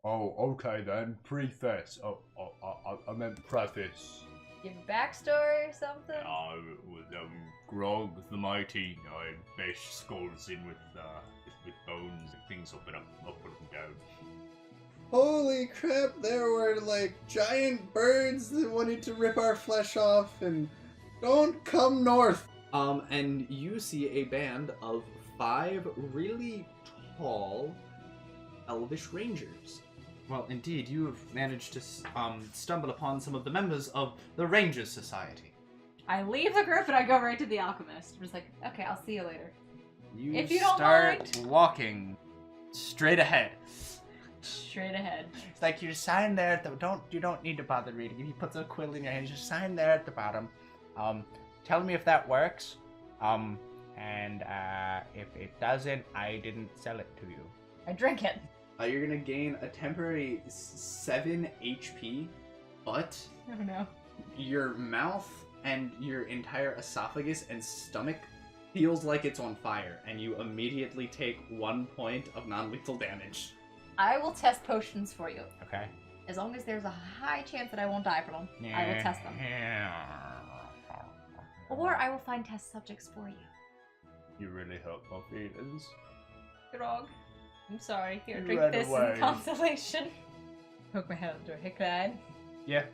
Oh, okay then. Preface. I meant preface. Give a backstory or something? With Grog the Mighty, I bashed skulls in with bones, things up and down. Holy crap, there were like giant birds that wanted to rip our flesh off and don't come north. And you see a band of 5 really tall elvish rangers. Well, indeed, you have managed to stumble upon some of the members of the Rangers Society. I leave the group and I go right to the alchemist. I'm just like, okay, I'll see you later. You don't start mind. walking straight ahead. Straight ahead. It's like you sign there at the you don't need to bother reading. If he puts a quill in your hand, you just sign there at the bottom. Tell me if that works. And if it doesn't, I didn't sell it to you. I drink it. You're gonna gain a temporary 7 HP, but Oh no. your mouth and your entire esophagus and stomach feels like it's on fire, and you immediately take 1 point of non-lethal damage. I will test potions for you. Okay. As long as there's a high chance that I won't die from them, I will test them. Or I will find test subjects for you. You really hurt my feelings. Grog. I'm sorry. Here, You drink ran this away. in consolation. Poke my head under a hick lad. Yeah.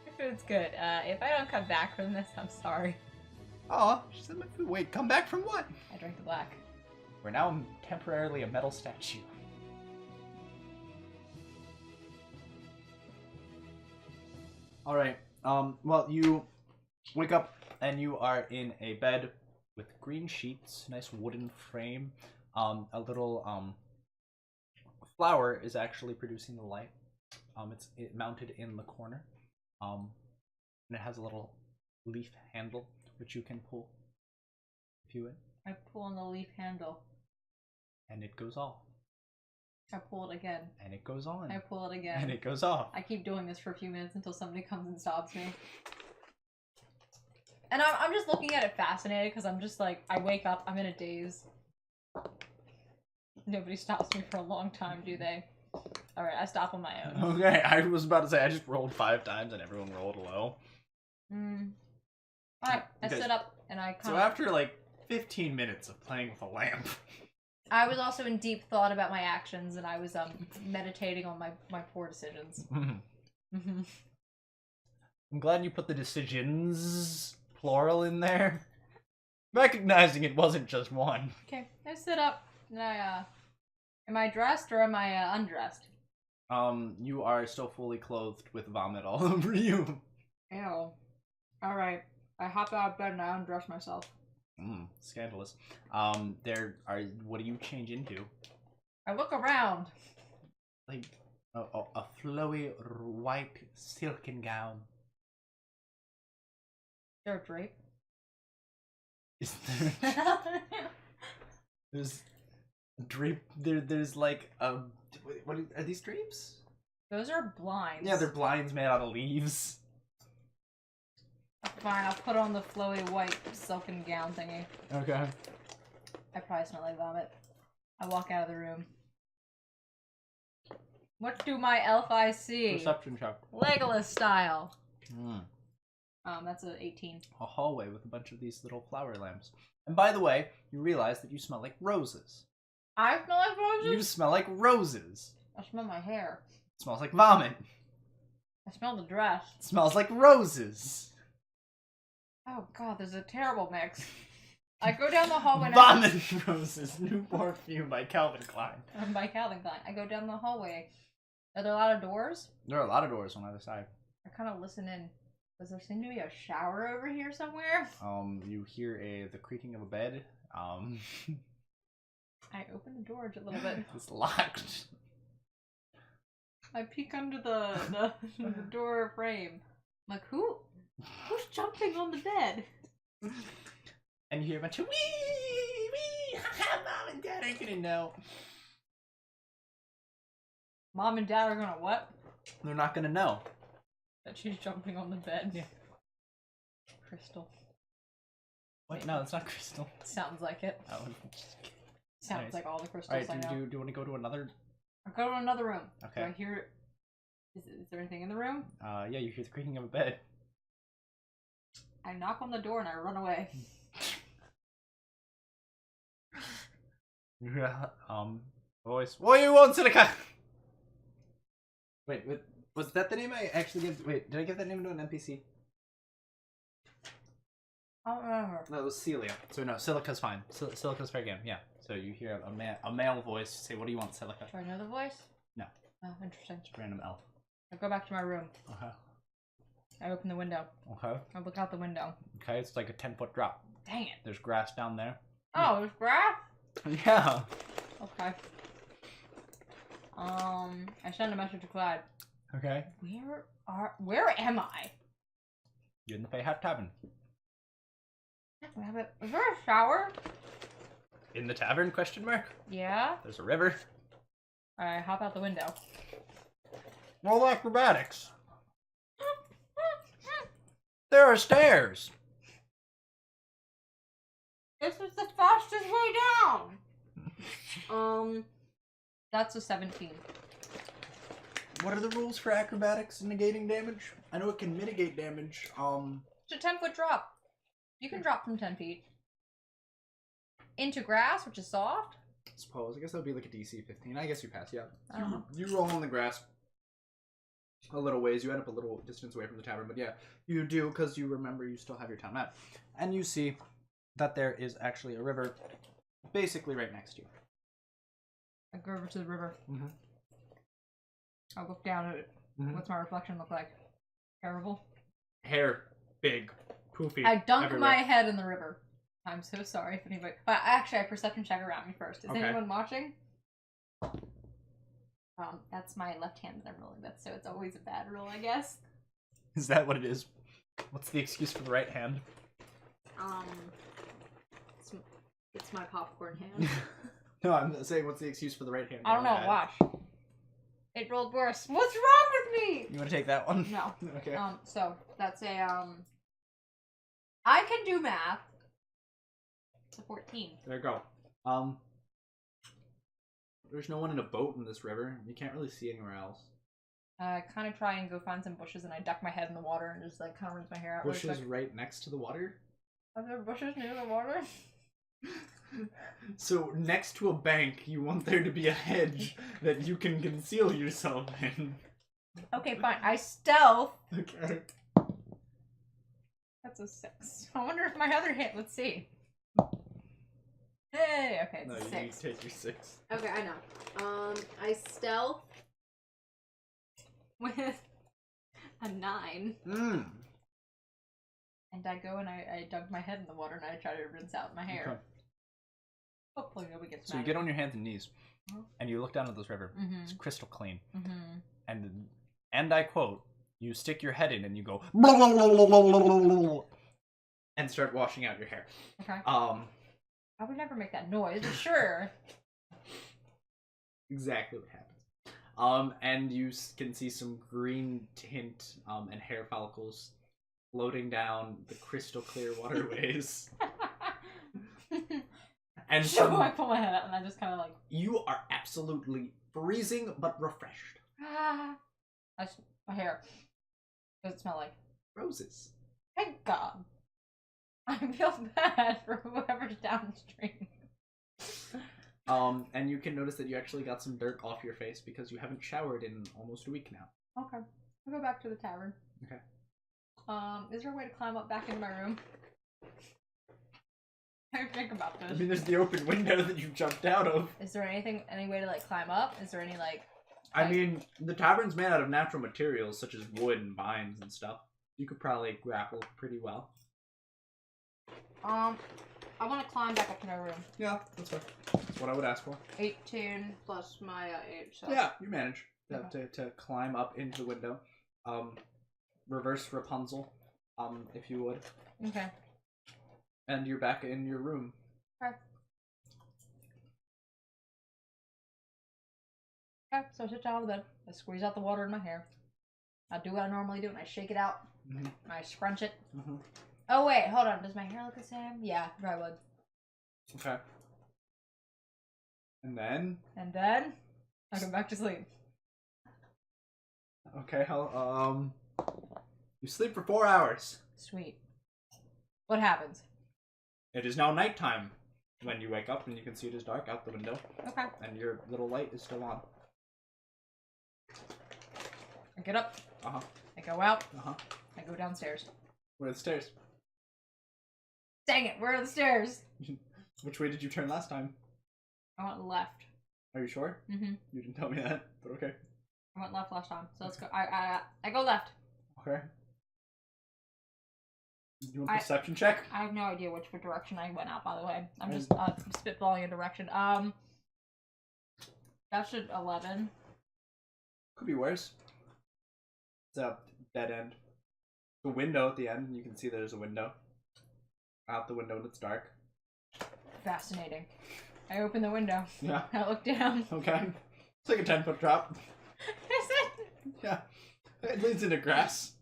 Your food's good. If I don't come back from this, I'm sorry. Oh, she said my food. Wait, come back from what? I drank the black. We're now temporarily a metal statue. Alright, well, you wake up and you are in a bed with green sheets, nice wooden frame. A little, flower is actually producing the light. It's mounted in the corner. And it has a little leaf handle, which you can pull if you would. I pull on the leaf handle. And it goes off. I pull it again. And it goes on. I pull it again. And it goes off. I keep doing this for a few minutes until somebody comes and stops me. And I'm just looking at it fascinated because I'm just like, I wake up, I'm in a daze. Nobody stops me for a long time, do they? Alright, I stop on my own. Okay, I was about to say I just rolled 5 times and everyone rolled low. Alright, I sit up and I So after like 15 minutes of playing with a lamp. I was also in deep thought about my actions and I was meditating on my poor decisions. I'm glad you put the decisions plural in there. Recognizing it wasn't just one. Okay, I sit up and am I dressed or am I undressed? You are still fully clothed with vomit all over you. Ew. Alright. I hop out of bed and I undress myself. Scandalous. What do you change into? I look around. Like, a flowy white silken gown. Is there a drape? Is there... There's drape. There's like what are these drapes? Those are blinds. Yeah, they're blinds made out of leaves. Fine, I'll put on the flowy white silken gown thingy. Okay. I probably smell like vomit. I walk out of the room. What do my elf eyes see? Perception check. Legolas style. That's an 18. A hallway with a bunch of these little flower lamps. And by the way, you realize that you smell like roses. I smell like roses? You smell like roses. I smell my hair. It smells like vomit. I smell the dress. It smells like roses. Oh god, there's a terrible mix. I go down the hallway. Vomit Roses, new perfume by Calvin Klein. By Calvin Klein. I go down the hallway. Are there a lot of doors? There are a lot of doors on either side. I kind of listen in. Does there seem to be a shower over here somewhere? You hear the creaking of a bed. I open the door a little bit. It's locked. I peek under the door frame. I'm like, who's jumping on the bed? And you hear a bunch of wee, Mom and Dad ain't gonna know. Mom and Dad are gonna what? They're not gonna know. That she's jumping on the bed. Yeah. Crystal. What? No, it's not Crystal. Sounds like it. Oh, Sounds nice. like all the crystals Alright, I know. do you want to go to another I go to another room. Okay. Do I hear? Is there anything in the room? Yeah, you hear the creaking of a bed. I knock on the door and I run away. Voice. What do you want, Silica? Wait, was that the name I actually gave? Wait, did I give that name to an NPC? I don't remember. No, it was Celia. So no, Silica's fine. Silica's fair game. Yeah. So you hear a male voice say, "What do you want, Silica?" Do I know the voice? No. Oh, interesting. It's a random elf. I go back to my room. Okay. I open the window. Okay. I look out the window. Okay, it's like a 10-foot drop. Dang it. There's grass down there. Oh, there's grass? Yeah. Okay. I send a message to Clyde. Okay. Where am I? You're in the Fayhat Tavern. Is there a shower? In the tavern? Question mark. Yeah. There's a river. I hop out the window. Roll acrobatics. There are stairs. This is the fastest way down. That's a 17. What are the rules for acrobatics and negating damage? I know it can mitigate damage. It's a 10-foot drop. You can drop from 10 feet. Into grass, which is soft. I suppose. I guess that would be like a DC 15. I guess you pass, yeah. I don't know. You roll on the grass a little ways. You end up a little distance away from the tavern, but yeah, you do because you remember you still have your town map. And you see that there is actually a river basically right next to you. I go over to the river. Mm-hmm. I look down at it. Mm-hmm. What's my reflection look like? Terrible. Hair, big, poofy. I dunk everywhere. my head in the river. I'm so sorry if anybody. But actually, I perception check around me first. Is Okay. anyone watching? That's my left hand that I'm rolling with, so it's always a bad roll, I guess. Is that what it is? What's the excuse for the right hand? It's my popcorn hand. No, I'm saying what's the excuse for the right hand? I don't know. Watch. It rolled worse. What's wrong with me? You want to take that one? No. Okay. So that's a I can do math. It's a 14. There you go. There's no one in a boat in this river. You can't really see anywhere else. I kind of try and go find some bushes, and I duck my head in the water and just like kind of rinse my hair out. Bushes right next to the water? Are there bushes near the water? So next to a bank, you want there to be a hedge that you can conceal yourself in. Okay, fine. I stealth. Okay. That's a 6. I wonder if my other hit. Let's see. Hey, okay, it's No, a you 6. need to take your 6. Okay, I know. I stealth with a 9. And I go and I dunk my head in the water and I try to rinse out my hair. Okay. Hopefully nobody gets So mad. you get on your hands and knees, Mhm. and you look down at this river. Mhm. It's crystal clean. Mm-hmm. And I quote, you stick your head in and you go and start washing out your hair. Okay. I would never make that noise, but sure. Exactly what happens. And you can see some green tint and hair follicles floating down the crystal clear waterways. And so I pull my head out and I just kind of like. You are absolutely freezing but refreshed. My hair. What does it smell like? Roses. Thank God. I feel bad for whoever's downstream. And you can notice that you actually got some dirt off your face because you haven't showered in almost a week now. Okay. I'll go back to the tavern. Okay. Is there a way to climb up back into my room? I think about this. I mean, there's the open window that you jumped out of. Is there any way to like climb up? Is there any like? I mean, the tavern's made out of natural materials such as wood and vines and stuff. You could probably grapple pretty well. I want to climb back up to my room. Yeah, that's fine. That's what I would ask for. 18 plus my age. So. Yeah, you manage Okay. to climb up into the window. Reverse Rapunzel, if you would. Okay. And you're back in your room. Okay. Okay, so I sit down on the bed. I squeeze out the water in my hair. I do what I normally do, and I shake it out. Mm-hmm. And I scrunch it. Mm-hmm. Oh wait, hold on. Does my hair look the same? Yeah, probably would. Okay. And then? I go back to sleep. Okay, you sleep for 4 hours. Sweet. What happens? It is now nighttime when you wake up and you can see it is dark out the window. Okay. And your little light is still on. I get up. Uh-huh. I go out. Uh-huh. I go downstairs. Where are the stairs? Dang it, where are the stairs? Which way did you turn last time? I went left. Are you sure? Mm-hmm. You didn't tell me that, but okay. I went left last time, so let's go. I go left. Okay. You want a perception check? I have no idea which direction I went out, by the way. I'm just spitballing a direction. That should 11. Could be worse. It's a dead end. The window at the end, you can see there's a window. Out the window and it's dark. Fascinating. I open the window. Yeah. I look down. Okay. It's like a 10-foot drop. Is it? Yeah. It leads into grass.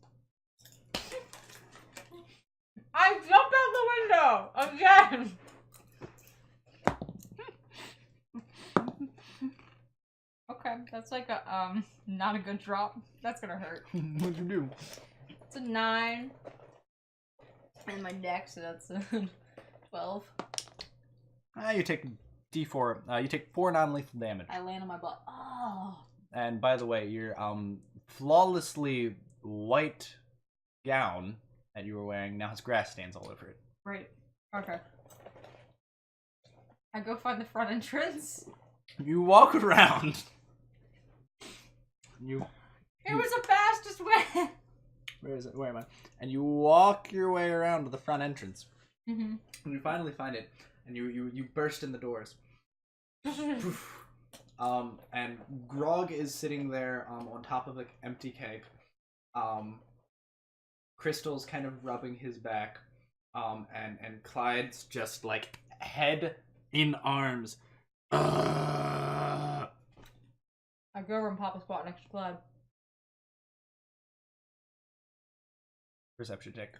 I jumped out the window! Again! Okay, that's like a, not a good drop. That's gonna hurt. What'd you do? It's a 9. And my deck, so that's a 12. You take D4. You take 4 non-lethal damage. I land on my butt. Oh! And by the way, your flawlessly white gown that you were wearing now has grass stains all over it. Great. Okay. I go find the front entrance. You walk around. It was the fastest way! Where is it? Where am I? And you walk your way around to the front entrance. Mm-hmm. And you finally find it. And you burst in the doors. And Grog is sitting there on top of an empty keg. Crystal's kind of rubbing his back. And Clyde's just like head in arms. I go over and pop a spot next to Clyde. Perception check.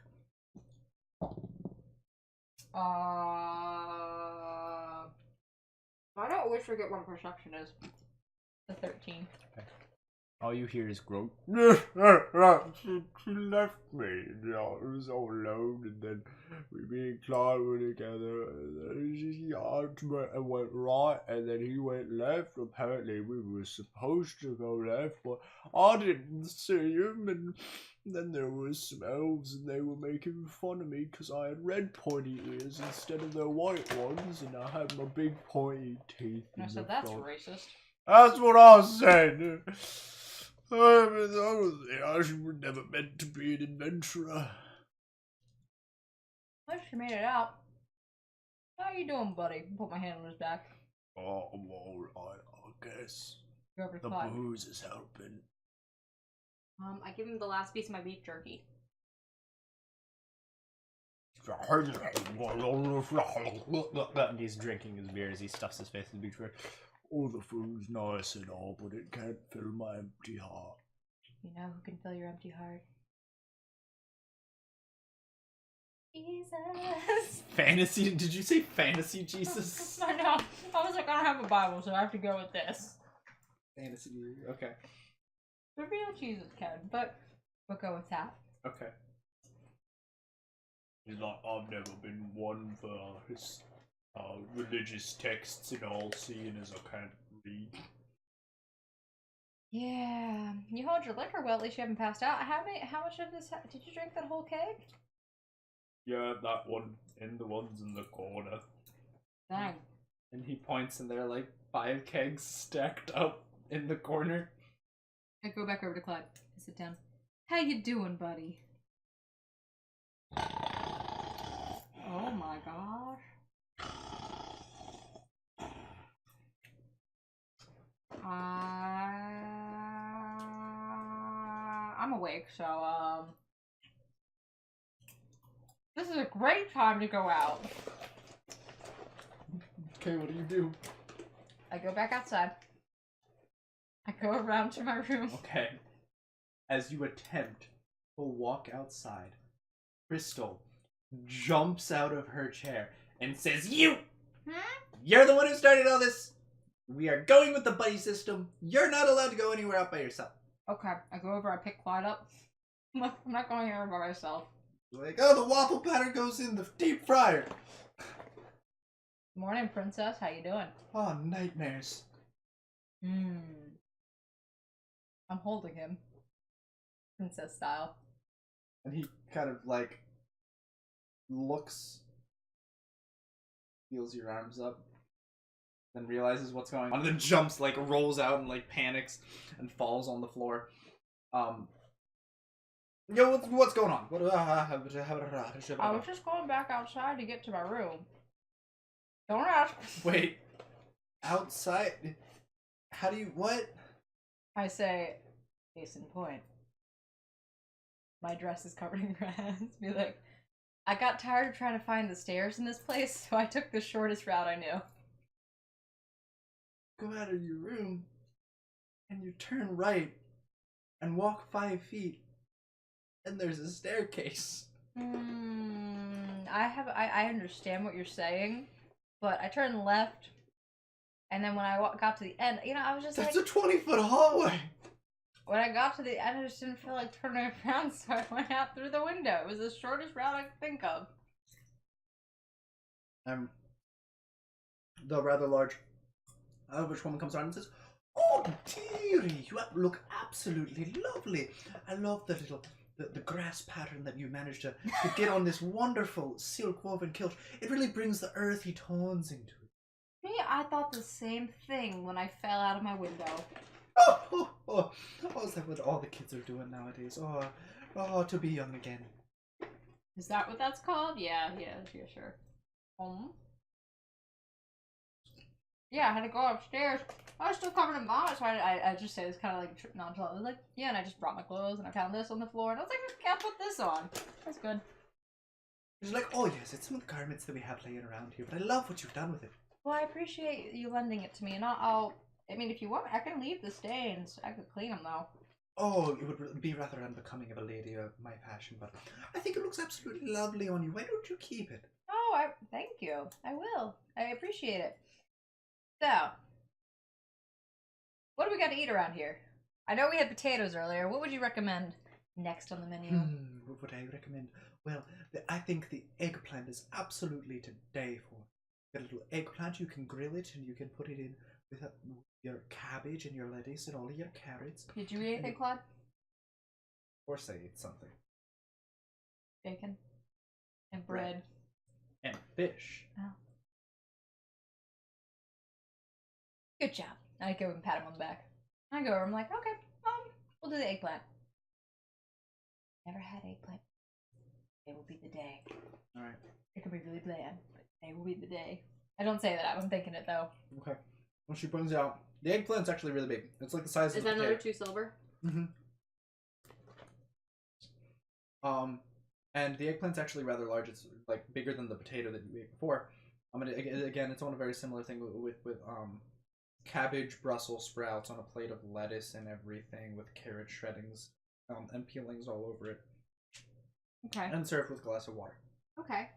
I don't always forget what perception is. The 13. Okay. All you hear is Grog. She left me. I was all alone, and then me and Clyde were together, and then she asked me and went right, and then he went left. Apparently, we were supposed to go left, but I didn't see him, and then there was some elves, and they were making fun of me because I had red pointy ears instead of their white ones, and I had my big pointy teeth. And I said, that's racist. That's what I said. I was never meant to be an adventurer. Well, she made it out. How you doing, buddy? Put my hand on his back. Oh, I'm alright, I guess. Go over to The Clyde. booze is helping. I give him the last piece of my beef jerky. And he's drinking his beer as he stuffs his face with beef jerky. All the food's nice and all, but it can't fill my empty heart. You know who can fill your empty heart? Jesus. Fantasy? Did you say fantasy Jesus? I know. I was like, I don't have a Bible, so I have to go with this. Fantasy. Okay. The real Jesus can, but we'll go with that. Okay. He's like, I've never been one for his religious texts and all, seeing as I can't read. Yeah, you hold your liquor well. At least you haven't passed out. How much of this did you drink? That whole keg? Yeah, that one, and the ones in the corner. Dang. And he points, and there are like 5 kegs stacked up in the corner. I go back over to Clyde. I sit down. How you doing, buddy? Oh my gosh. I'm awake, so this is a great time to go out. Okay, what do you do? I go back outside. I go around to my room. Okay. As you attempt to walk outside, Crystal jumps out of her chair and says, "You! Hmm? You're the one who started all this! We are going with the buddy system. You're not allowed to go anywhere out by yourself. Okay, I go over, I pick Clyde up. I'm not going here by myself. Like, oh, the waffle pattern goes in the deep fryer. Morning, princess. How you doing? Oh, nightmares. I'm holding him. Princess style. And he kind of, like, looks, feels your arms up, then realizes what's going on, and then jumps, like, rolls out and, like, panics and falls on the floor. Yo, what's going on? I was just going back outside to get to my room. Don't ask. Wait. Outside? How do you... What? I say, case in point. My dress is covered in grass. Be like, I got tired of trying to find the stairs in this place, so I took the shortest route I knew. Go out of your room, and you turn right, and walk 5 feet, and there's a staircase. I understand what you're saying, but I turned left, and then when I got to the end, I was just That's like... a 20-foot hallway! When I got to the end, I just didn't feel like turning around, so I went out through the window. It was the shortest route I could think of. The rather large elvish woman comes around and says, "Oh, dearie, you look absolutely lovely. I love the little... The grass pattern that you managed to get on this wonderful silk woven kilt. It really brings the earthy tones into it." Me, I thought the same thing when I fell out of my window. Oh, is that what all the kids are doing nowadays? To be young again. Is that what that's called? Yeah, sure. Yeah, I had to go upstairs. I was still covered in vomit, so I just say it's kind of like nonchalant. I was like, yeah, and I just brought my clothes, and I found this on the floor, and I was like, I can't put this on. That's good. She's like, oh yes, it's some of the garments that we have laying around here, but I love what you've done with it. Well, I appreciate you lending it to me, and I mean, if you want, I can leave the stains. I could clean them, though. Oh, it would be rather unbecoming of a lady of my fashion, but I think it looks absolutely lovely on you. Why don't you keep it? Oh, thank you. I will. I appreciate it. So, what do we got to eat around here? I know we had potatoes earlier. What would you recommend next on the menu? What would I recommend? Well, I think the eggplant is absolutely today for a little eggplant. You can grill it and you can put it in with your cabbage and your lettuce and all of your carrots. Did you eat anything, Claude? Of course I ate something. Bacon. And bread. And fish. Oh. Good job. I go and pat him on the back. I go over, I'm like, okay, we'll do the eggplant. Never had eggplant. Today will be the day. Alright. It could be really bland, but today will be the day. I don't say that, I'm thinking it though. Okay. Well, she brings out... The eggplant's actually really big. It's like the size of a potato. Is that another 2 silver? Mm-hmm. And the eggplant's actually rather large. It's like bigger than the potato that you ate before. Again, it's on a very similar thing with cabbage, Brussels sprouts on a plate of lettuce and everything, with carrot shreddings and peelings all over it. Okay. And served with a glass of water. Okay.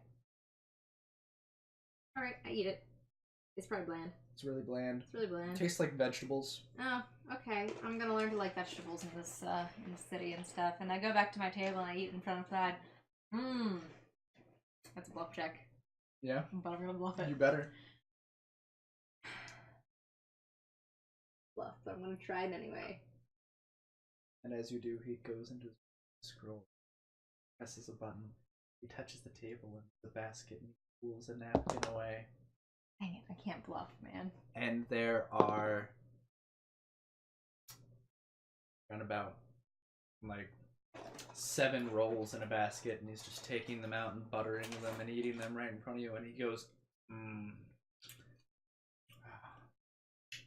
Alright, I eat it. It's probably bland. It's really bland. It's really bland. Tastes like vegetables. Oh, okay. I'm gonna learn to like vegetables in this city and stuff. And I go back to my table and I eat in front of Clyde. That's a bluff check. Yeah? But I'm gonna bluff it. You better. Bluff, but I'm gonna try it anyway. And as you do, he goes into his scroll, presses a button, he touches the table and the basket and he pulls a napkin away. Dang it, I can't bluff, man. And there are around about like 7 rolls in a basket, and he's just taking them out and buttering them and eating them right in front of you, and he goes,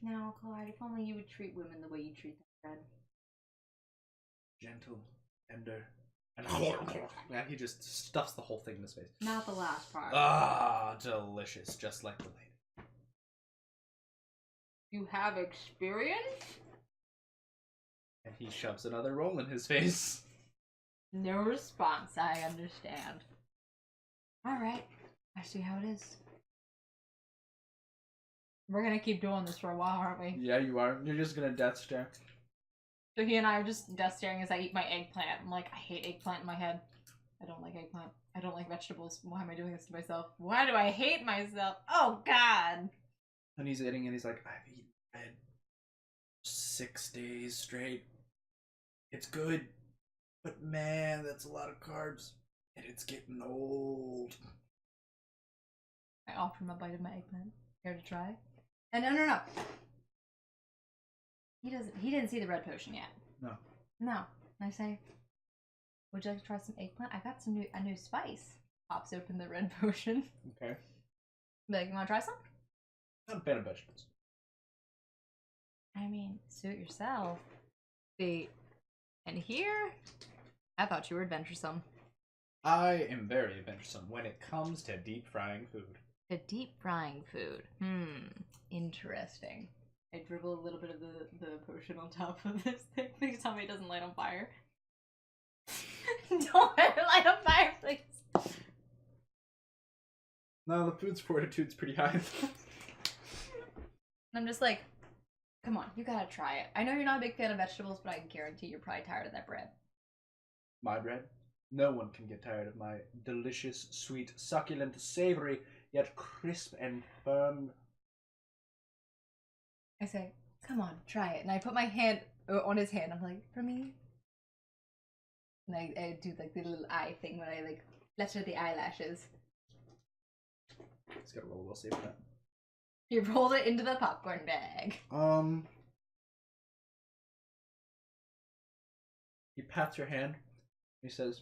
Now, Clyde, if only you would treat women the way you treat them, Fred. Gentle, tender, and he just stuffs the whole thing in his face. Not the last part. Ah, delicious, just like the lady. You have experience? And he shoves another roll in his face. No response, I understand. Alright, I see how it is. We're gonna keep doing this for a while, aren't we? Yeah, you are. You're just gonna death stare. So he and I are just death staring as I eat my eggplant. I'm like, I hate eggplant in my head. I don't like eggplant. I don't like vegetables. Why am I doing this to myself? Why do I hate myself? Oh, God. And he's eating and he's like, I've eaten bread 6 days straight. It's good. But man, that's a lot of carbs. And it's getting old. I offer him a bite of my eggplant. Care to try? And no. He didn't see the red potion yet. No. No. And I say, would you like to try some eggplant? I got a new spice. Pops open the red potion. Okay. Be like, you want to try some? Not a fan of vegetables. I mean, suit yourself. See, and here, I thought you were adventuresome. I am very adventuresome when it comes to deep frying food. To deep frying food. Interesting. I dribble a little bit of the potion on top of this thing. Please tell me it doesn't light on fire. Don't let it light on fire, please. No, the food's fortitude's pretty high. I'm just like, come on, you gotta try it. I know you're not a big fan of vegetables, but I guarantee you're probably tired of that bread. My bread? No one can get tired of my delicious, sweet, succulent, savory, yet crisp and firm. I say, come on, try it. And I put my hand on his hand. I'm like, for me? And I do like the little eye thing when I like flutter the eyelashes. It's got a roll, we'll save that. He rolled it into the popcorn bag. He pats your hand. He says,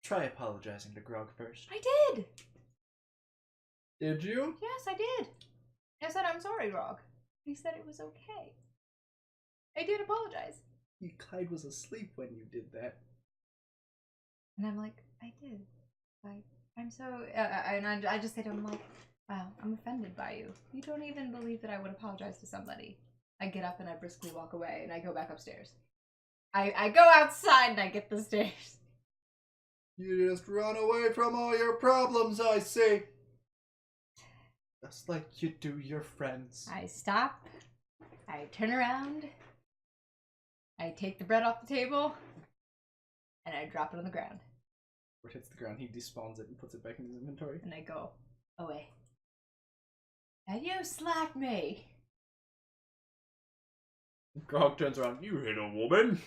try apologizing to Grog first. I did! Did you? Yes, I did. I said, I'm sorry, Grog. He said it was okay. I did apologize. Clyde was asleep when you did that. And I'm like, I did. I'm so... and I just said to him, like, wow, I'm offended by you. You don't even believe that I would apologize to somebody. I get up and I briskly walk away and I go back upstairs. I go outside and I get the stairs. You just run away from all your problems, I see. Just like you do your friends. I stop. I turn around. I take the bread off the table. And I drop it on the ground. Where it hits the ground, he despawns it and puts it back in his inventory. And I go away. And you slapped me. Grog turns around. You hit a woman.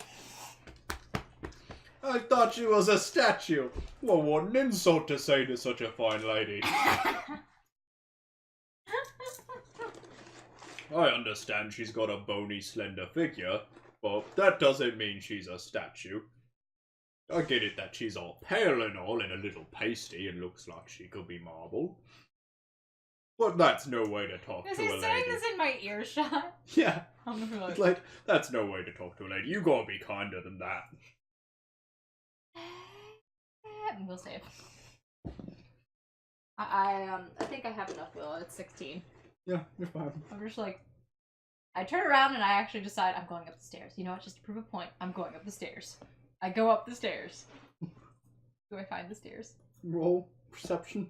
I thought she was a statue. Well, what an insult to say to such a fine lady. I understand she's got a bony, slender figure, but that doesn't mean she's a statue. I get it that she's all pale and all and a little pasty and looks like she could be marble. But that's no way to talk Is to a he lady. saying this in my earshot? Yeah. I'm It's like, that's no way to talk to a lady. You gotta be kinder than that. We'll save. I think I have enough will. It's 16. Yeah, you're fine. I'm just like, I turn around and I actually decide I'm going up the stairs. You know what? Just to prove a point, I'm going up the stairs. I go up the stairs. Do I find the stairs? Roll perception.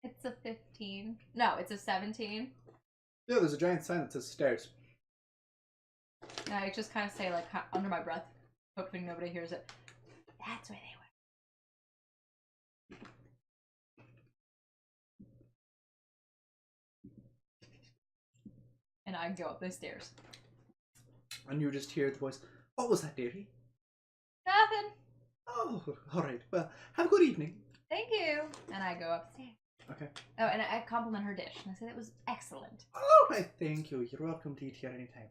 It's a 15. No, it's a 17. Yeah, there's a giant sign that says stairs. And I just kind of say, like, under my breath, hoping nobody hears it. That's where they were. And I go up the stairs. And you just hear the voice, what was that, dearie? Nothing. Oh, alright. Well, have a good evening. Thank you. And I go upstairs. Okay. Oh, and I compliment her dish. And I said it was excellent. Oh, right, thank you. You're welcome to eat here anytime.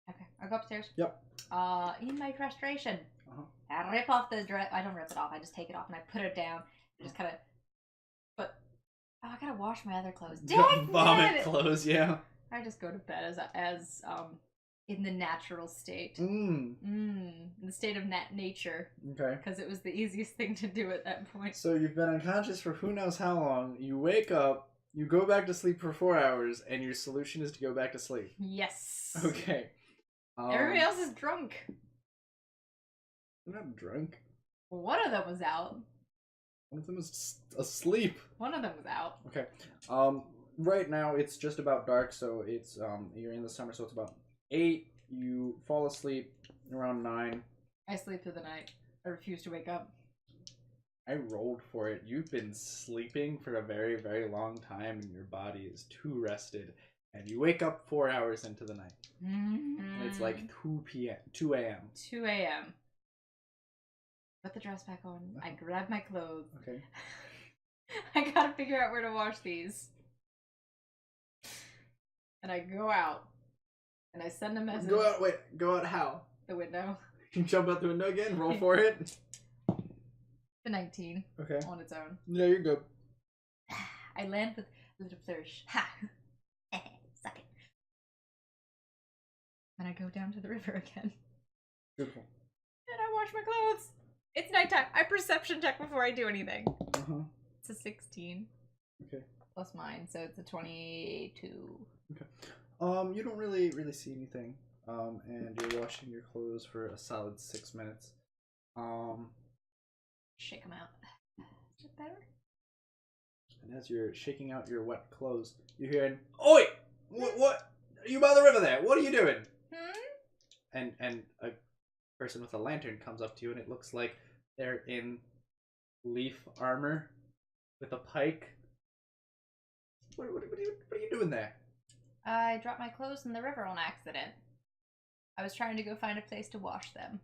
Okay, I go upstairs. Yep. In my frustration, I rip off the dress. I don't rip it off. I just take it off and I put it down. I just kind of. But I gotta wash my other clothes. Vomit clothes, yeah. I just go to bed as in the natural state. In the state of nature. Okay. Because it was the easiest thing to do at that point. So you've been unconscious for who knows how long. You wake up, you go back to sleep for 4 hours, and your solution is to go back to sleep. Yes. Okay. Everybody else is drunk. I'm not drunk. One of them was out. One of them is asleep. One of them was out. Okay. Right now it's just about dark, so it's you're in the summer, so it's about 8. You fall asleep around 9. I sleep through the night. I refuse to wake up. I rolled for it. You've been sleeping for a very, very long time, and your body is too rested. And you wake up 4 hours into the night. And it's like 2 a.m. 2 a.m. Put the dress back on. I grab my clothes. Okay. I gotta figure out where to wash these. And I go out. And I send a message. Go out how? The window. You jump out the window again? Roll for it? The 19. Okay. On its own. Yeah, you're good. I land with a little flourish. Ha! Suck it. And I go down to the river again. Beautiful. And I wash my clothes. It's nighttime. I perception check before I do anything. Uh-huh. It's a 16. Okay. Plus mine, so it's a 22. Okay. You don't really see anything. And you're washing your clothes for a solid 6 minutes. Shake them out. Is it better? And as you're shaking out your wet clothes, you hear an "Oi! What? Are you by the river there? What are you doing?" And a person with a lantern comes up to you, and it looks like they're in leaf armor with a pike. What are you doing there? I dropped my clothes in the river on accident. I was trying to go find a place to wash them.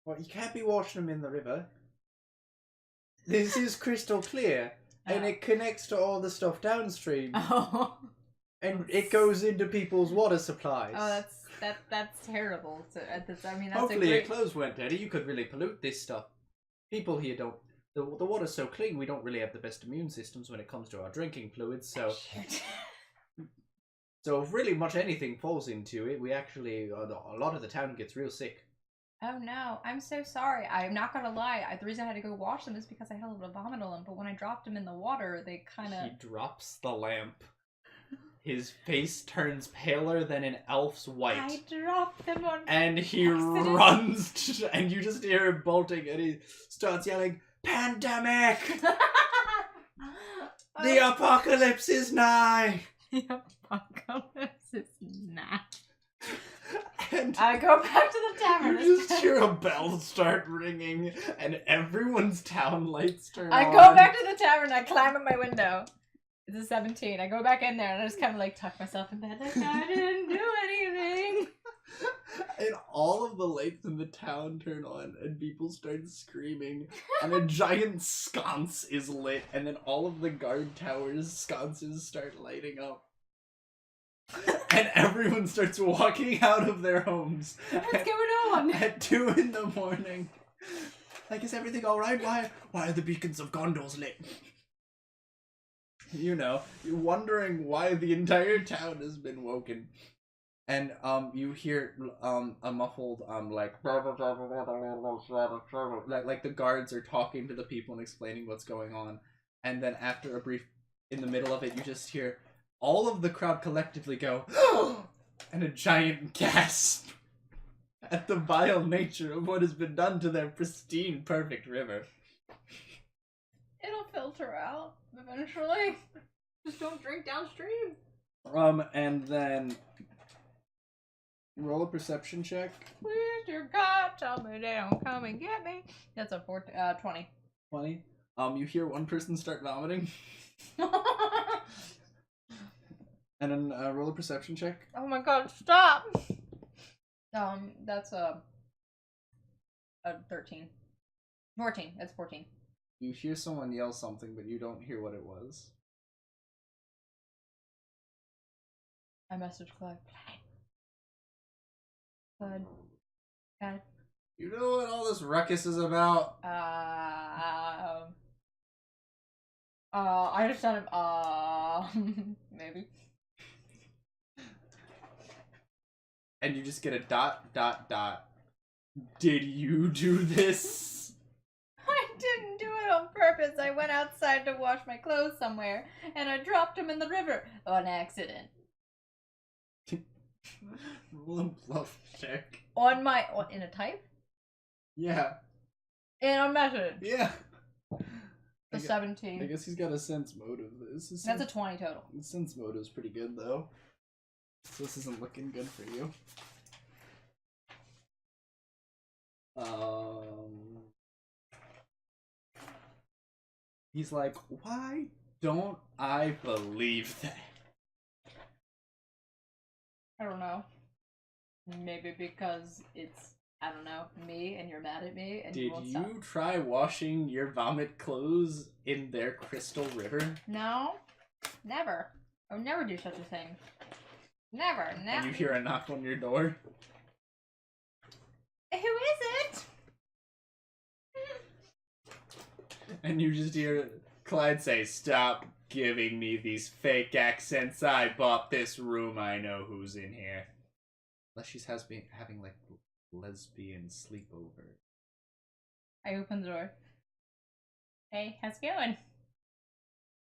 Well, you can't be washing them in the river. This is crystal clear, and it connects to all the stuff downstream. Oh. And it goes into people's water supplies. Oh, that's terrible. So, that's Hopefully your clothes weren't dirty. You could really pollute this stuff. People here don't... The water's so clean, we don't really have the best immune systems when it comes to our drinking fluids, so... So if really much anything falls into it, we actually... a lot of the town gets real sick. Oh no, I'm so sorry. I'm not gonna lie. The reason I had to go wash them is because I had a little vomit on them, but when I dropped them in the water, they kind of... He drops the lamp. His face turns paler than an elf's white. I dropped them on and he accident. runs, and you just hear him bolting, and he starts yelling, "Pandemic! The apocalypse is nigh!" The apocalypse is nigh. And I go back to the tavern. you just hear a bell start ringing, and everyone's town lights turn on. I go back to the tavern. I climb up my window. It's a 17. I go back in there and I just kind of like tuck myself in bed. Like, I didn't do anything. And all of the lights in the town turn on, and people start screaming, and a giant sconce is lit, and then all of the guard towers' sconces start lighting up. And everyone starts walking out of their homes. What's going on? At 2 a.m. Like, is everything alright? Why are the beacons of Gondor's lit? You know, you're wondering why the entire town has been woken. And you hear a muffled like the guards are talking to the people and explaining what's going on. And then after a brief, in the middle of it, you just hear all of the crowd collectively go and a giant gasp at the vile nature of what has been done to their pristine, perfect river. It'll filter out eventually. Just don't drink downstream. And then roll a perception check. Please, dear God, tell me they don't come and get me. That's a 20. 20. You hear one person start vomiting. And then roll a perception check. Oh my God, stop. That's a 13. 14. That's 14. You hear someone yell something, but you don't hear what it was. I message Clyde. Clyde. Clyde. You know what all this ruckus is about? I just sent him, maybe. And you just get a ... Did you do this? I didn't do it on purpose. I went outside to wash my clothes somewhere, and I dropped them in the river on accident. Roll a bluff check. In a type? Yeah. In a message? Yeah. The 17. I guess he's got a sense motive. That's a 20 total. The sense motive's pretty good, though. So this isn't looking good for you. He's like, why don't I believe that? I don't know. Maybe because it's, I don't know, me and you're mad at me and Did you won't stop. you try washing your vomit clothes in their crystal river? No, never. I would never do such a thing. Never. And you hear a knock on your door? Who is it? And you just hear Clyde say, "Stop giving me these fake accents. I bought this room. I know who's in here." Unless she's having like lesbian sleepover. I open the door. Hey, how's it going?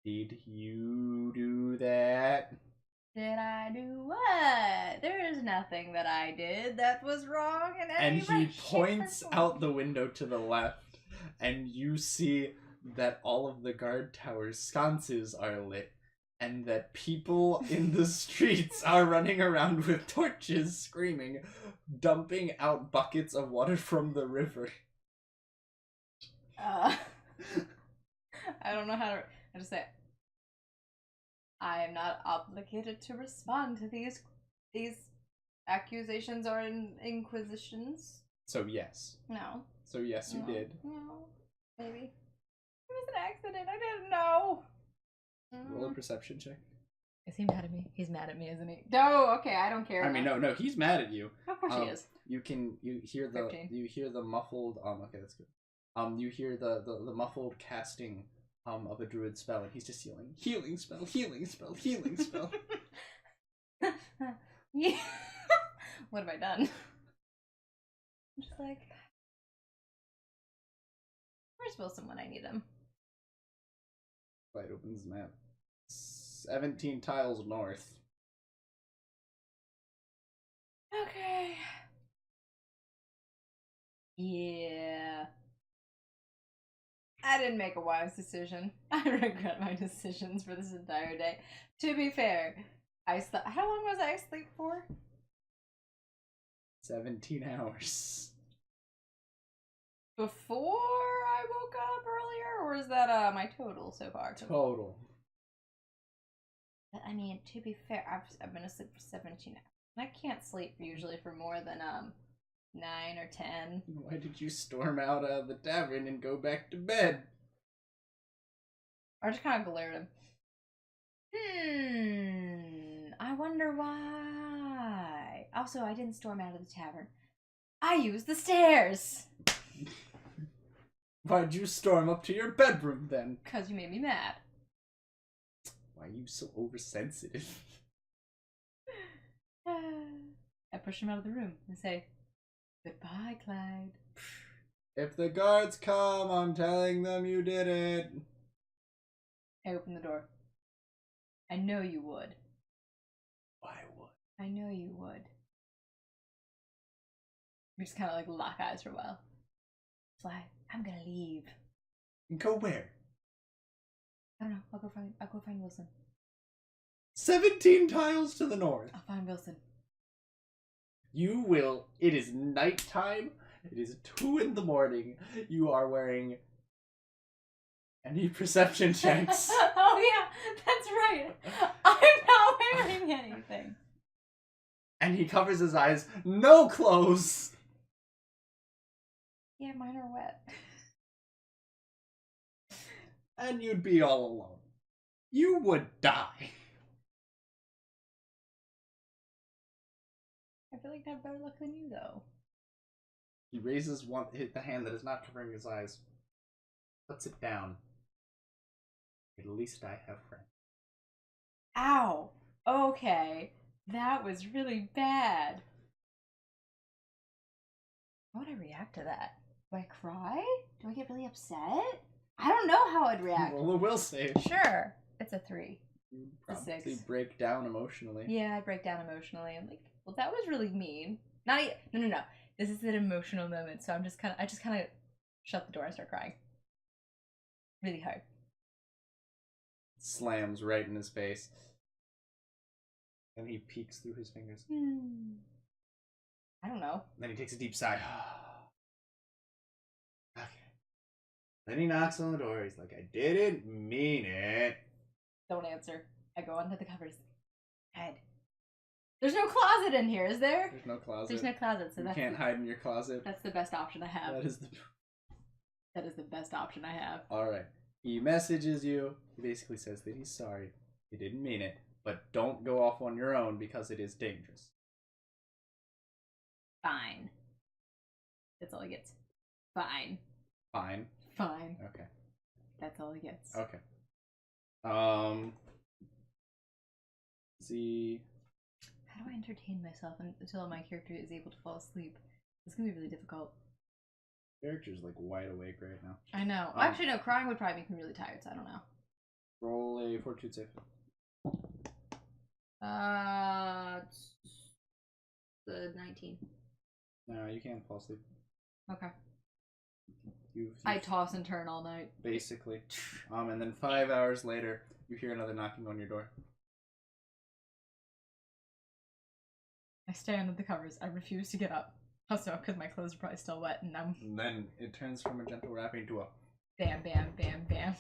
Did you do that? Did I do what? There is nothing that I did that was wrong in any And way, he shape, points or form. out the window to the left, and you see that all of the guard tower's sconces are lit, and that people in the streets are running around with torches, screaming, dumping out buckets of water from the river. I don't know how to. I just say, I am not obligated to respond to these accusations or inquisitions. So yes. No. So yes, you No. did. No. Maybe. It was an accident. I didn't know. Roll a perception check. Is he mad at me? He's mad at me, isn't he? No. Okay, I don't care. I mean, no, he's mad at you. Of course he is. You hear 15. the muffled. Okay, that's good. You hear the muffled casting of a druid spell, and he's just yelling, "Healing spell, healing spell, healing spell." Yeah. What have I done? I'm just like, where's Wilson when I need him? Clyde opens the map. 17 tiles north. Okay. Yeah. I didn't make a wise decision. I regret my decisions for this entire day. To be fair, how long was I asleep for? 17 hours. Before I woke up earlier, or is that my total so far? Total. I mean, to be fair, I've been asleep for 17 hours. And I can't sleep usually for more than 9 or 10. Why did you storm out of the tavern and go back to bed? I just kind of glared at him. I wonder why. Also, I didn't storm out of the tavern. I used the stairs. Why'd you storm up to your bedroom then? Because you made me mad. Why are you so oversensitive? I push him out of the room and say, "Goodbye, Clyde." If the guards come, I'm telling them you did it. I open the door. I know you would. Why would? I know you would. We just kind of like lock eyes for a while. Fly, I'm gonna leave. Go where? I don't know. I'll go find Wilson. 17 tiles to the north. I'll find Wilson. You will. It is nighttime. It is 2 in the morning. You are wearing any perception checks. Oh yeah, that's right. I'm not wearing anything. And he covers his eyes. No clothes. Yeah, mine are wet. And you'd be all alone. You would die. I feel like I have better luck than you, though. He raises the hand that is not covering his eyes. Puts it down. At least I have friends. Ow. Okay. That was really bad. How would I react to that? Do I cry? Do I get really upset? I don't know how I'd react. Roll a will save. Sure. It's a 3. Probably 6. break down emotionally. Yeah, I break down emotionally. I'm like, well, that was really mean. No. This is an emotional moment, so I just kind of shut the door and start crying. Really hard. Slams right in his face. And he peeks through his fingers. I don't know. Then he takes a deep sigh. Okay. Then he knocks on the door. He's like, I didn't mean it. Don't answer. I go under the covers. Head. There's no closet in here, is there? There's no closet. There's no closet, so you that's can't hide in your closet. That's the best option I have. That is the best option I have. Alright. He messages you. He basically says that he's sorry. He didn't mean it. But don't go off on your own because it is dangerous. Fine. That's all he gets. Fine. Fine. Fine. Okay. That's all he gets. Okay. See. How do I entertain myself until my character is able to fall asleep? It's gonna be really difficult. Character's like wide awake right now. I know. Actually, no. Crying would probably make me really tired, so I don't know. Roll a fortitude save. It's the 19. No, you can't fall asleep. Okay. You've I toss and turn all night. basically. And then 5 hours later, you hear another knocking on your door. I stay under the covers. I refuse to get up. Also, because my clothes are probably still wet, and And then it turns from a gentle rapping to a bam, bam, bam, bam.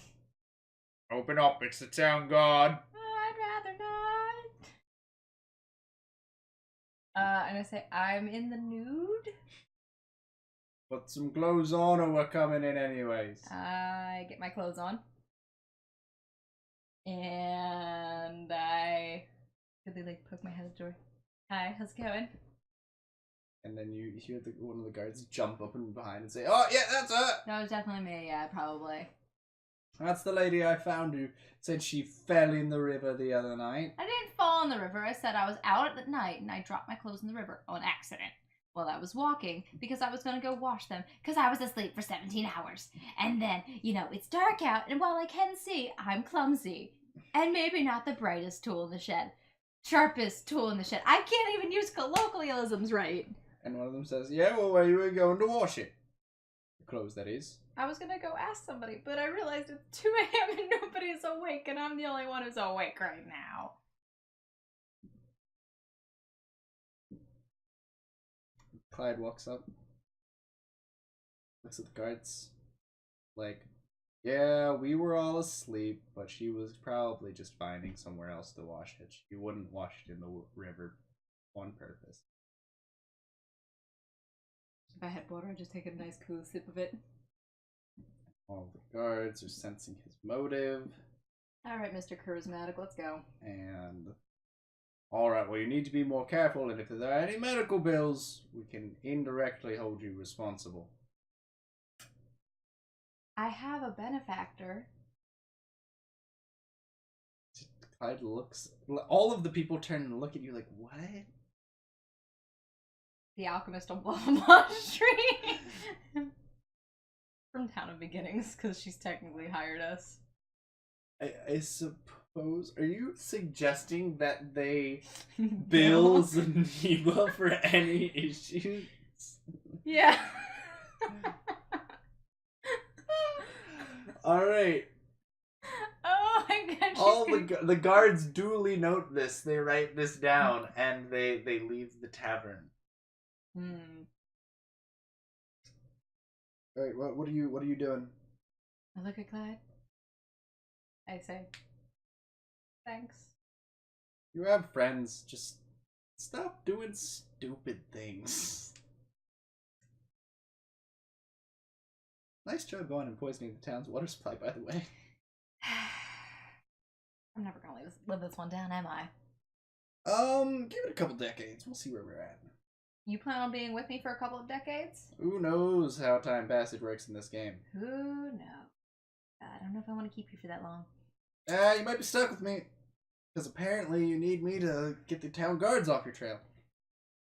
Open up, it's the town guard. I'd rather not. And I say, I'm in the nude. put some clothes on or we're coming in anyways. I get my clothes on. And I really like poke my head at the door. Hi, how's it going? And then you hear one of the guards jump up and behind and say, "Oh yeah, that's her. That was definitely me, yeah, probably. That's the lady I found who said she fell in the river the other night." I didn't fall in the river. I said I was out at night and I dropped my clothes in the river on accident while I was walking because I was going to go wash them because I was asleep for 17 hours. And then, you know, it's dark out and while I can see, I'm clumsy. And maybe not the brightest tool in the shed. Sharpest tool in the shed. I can't even use colloquialisms right. And one of them says, "Yeah, well, where you were going to wash it? The clothes, that is." I was gonna go ask somebody, but I realized it's 2 a.m. and nobody's awake, and I'm the only one who's awake right now. Clyde walks up, looks at the guards, like, "Yeah, we were all asleep, but she was probably just finding somewhere else to wash it. She wouldn't wash it in the river on purpose." If I had water, I'd just take a nice cool sip of it. All the guards are sensing his motive. Alright, Mr. Charismatic, let's go. And alright, well, you need to be more careful, and if there are any medical bills, we can indirectly hold you responsible. I have a benefactor. Clyde looks. All of the people turn and look at you like, "What?" The alchemist on Blah Street. From Town of Beginnings, because she's technically hired us. I suppose. Are you suggesting that they bill Zaniba for any issues? Yeah. Alright. Oh my god. All the guards duly note this. They write this down and they leave the tavern. Alright, what are you doing? I look at Clyde. I say, thanks. You have friends. Just stop doing stupid things. Nice job going and poisoning the town's water supply, by the way. I'm never gonna live this one down, am I? Give it a couple decades. We'll see where we're at. You plan on being with me for a couple of decades? Who knows how time passage works in this game? Who knows? I don't know if I want to keep you for that long. You might be stuck with me. Because apparently you need me to get the town guards off your trail.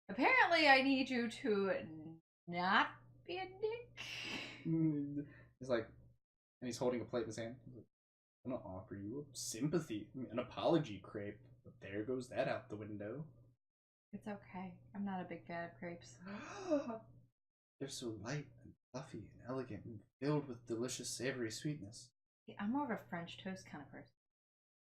Apparently I need you to not be a dick. He's like, and he's holding a plate in his hand. He's like, "I'm gonna offer you a sympathy, an apology crepe." But there goes that out the window. It's okay. I'm not a big fan of crepes. They're so light and fluffy and elegant and filled with delicious savory sweetness. Yeah, I'm more of a French toast kind of person.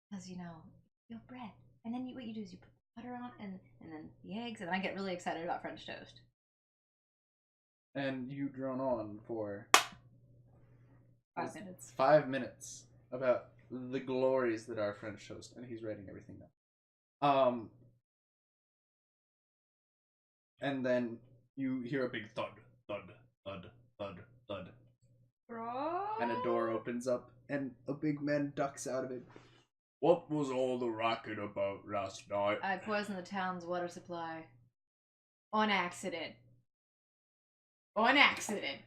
Because, you have bread. And then what you do is you put butter on and then the eggs, and I get really excited about French toast. And you drone on for 5 minutes. 5 minutes about the glories that are French toast, and he's writing everything down. And then you hear a big thud, thud, thud, thud, thud. Bro? And a door opens up, and a big man ducks out of it. What was all the racket about last night? I poisoned the town's water supply. On accident. On accident.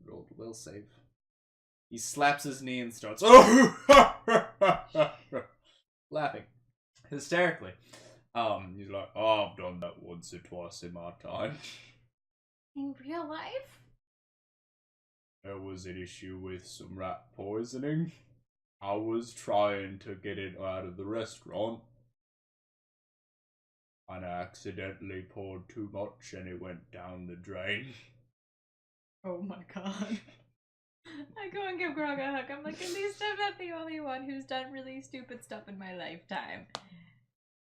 Rolled a will save. He slaps his knee and starts laughing hysterically. He's like, oh, I've done that once or twice in my time. In real life? There was an issue with some rat poisoning. I was trying to get it out of the restaurant. And I accidentally poured too much and it went down the drain. Oh my god. I go and give Grog a hug. I'm like, at least I'm not the only one who's done really stupid stuff in my lifetime.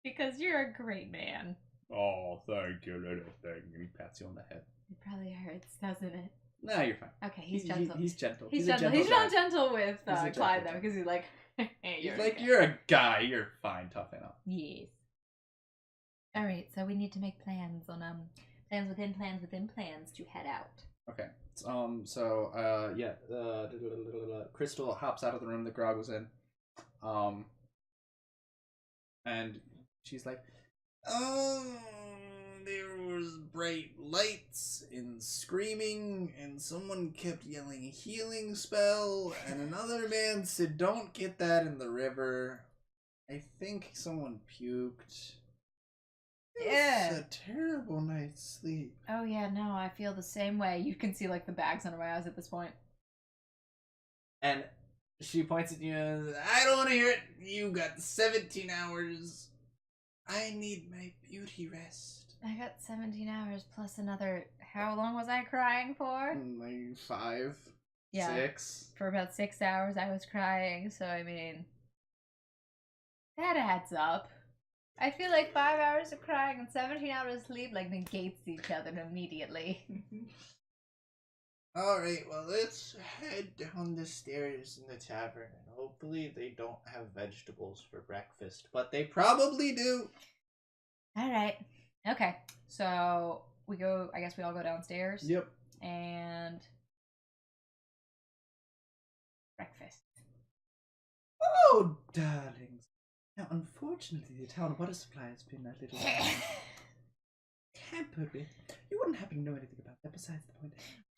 Because you're a great man. Oh, thank you, little thing. And he pats you on the head. It probably hurts, doesn't it? Nah, you're fine. Okay, he's gentle. He's gentle. He's a gentle. gentle He's guy. not gentle with He's a gentle Clyde though, guy. because he's like, hey, He's like, you're a guy. You're fine. Toughen up. Yes. All right, so we need to make plans on plans within plans to head out. Okay. Crystal hops out of the room that Grog was in. And she's like, there was bright lights and screaming, and someone kept yelling healing spell, and another man said, don't get that in the river. I think someone puked. It was a terrible night's sleep. Oh yeah, no, I feel the same way. You can see like the bags under my eyes at this point. And she points at you and says, I don't want to hear it. You got 17 hours. I need my beauty rest. I got 17 hours plus another. How long was I crying for? Like 5, Yeah. 6. For about 6 hours I was crying, so I mean, that adds up. I feel like 5 hours of crying and 17 hours of sleep like negates each other immediately. Alright, well, let's head down the stairs in the tavern, and hopefully they don't have vegetables for breakfast, but they probably do. Alright. Okay. So we go, I guess we all go downstairs. Yep. And breakfast. Oh, darlings. Now, unfortunately, the town water supply has been a little tampered with. You wouldn't happen to know anything about that, besides the point.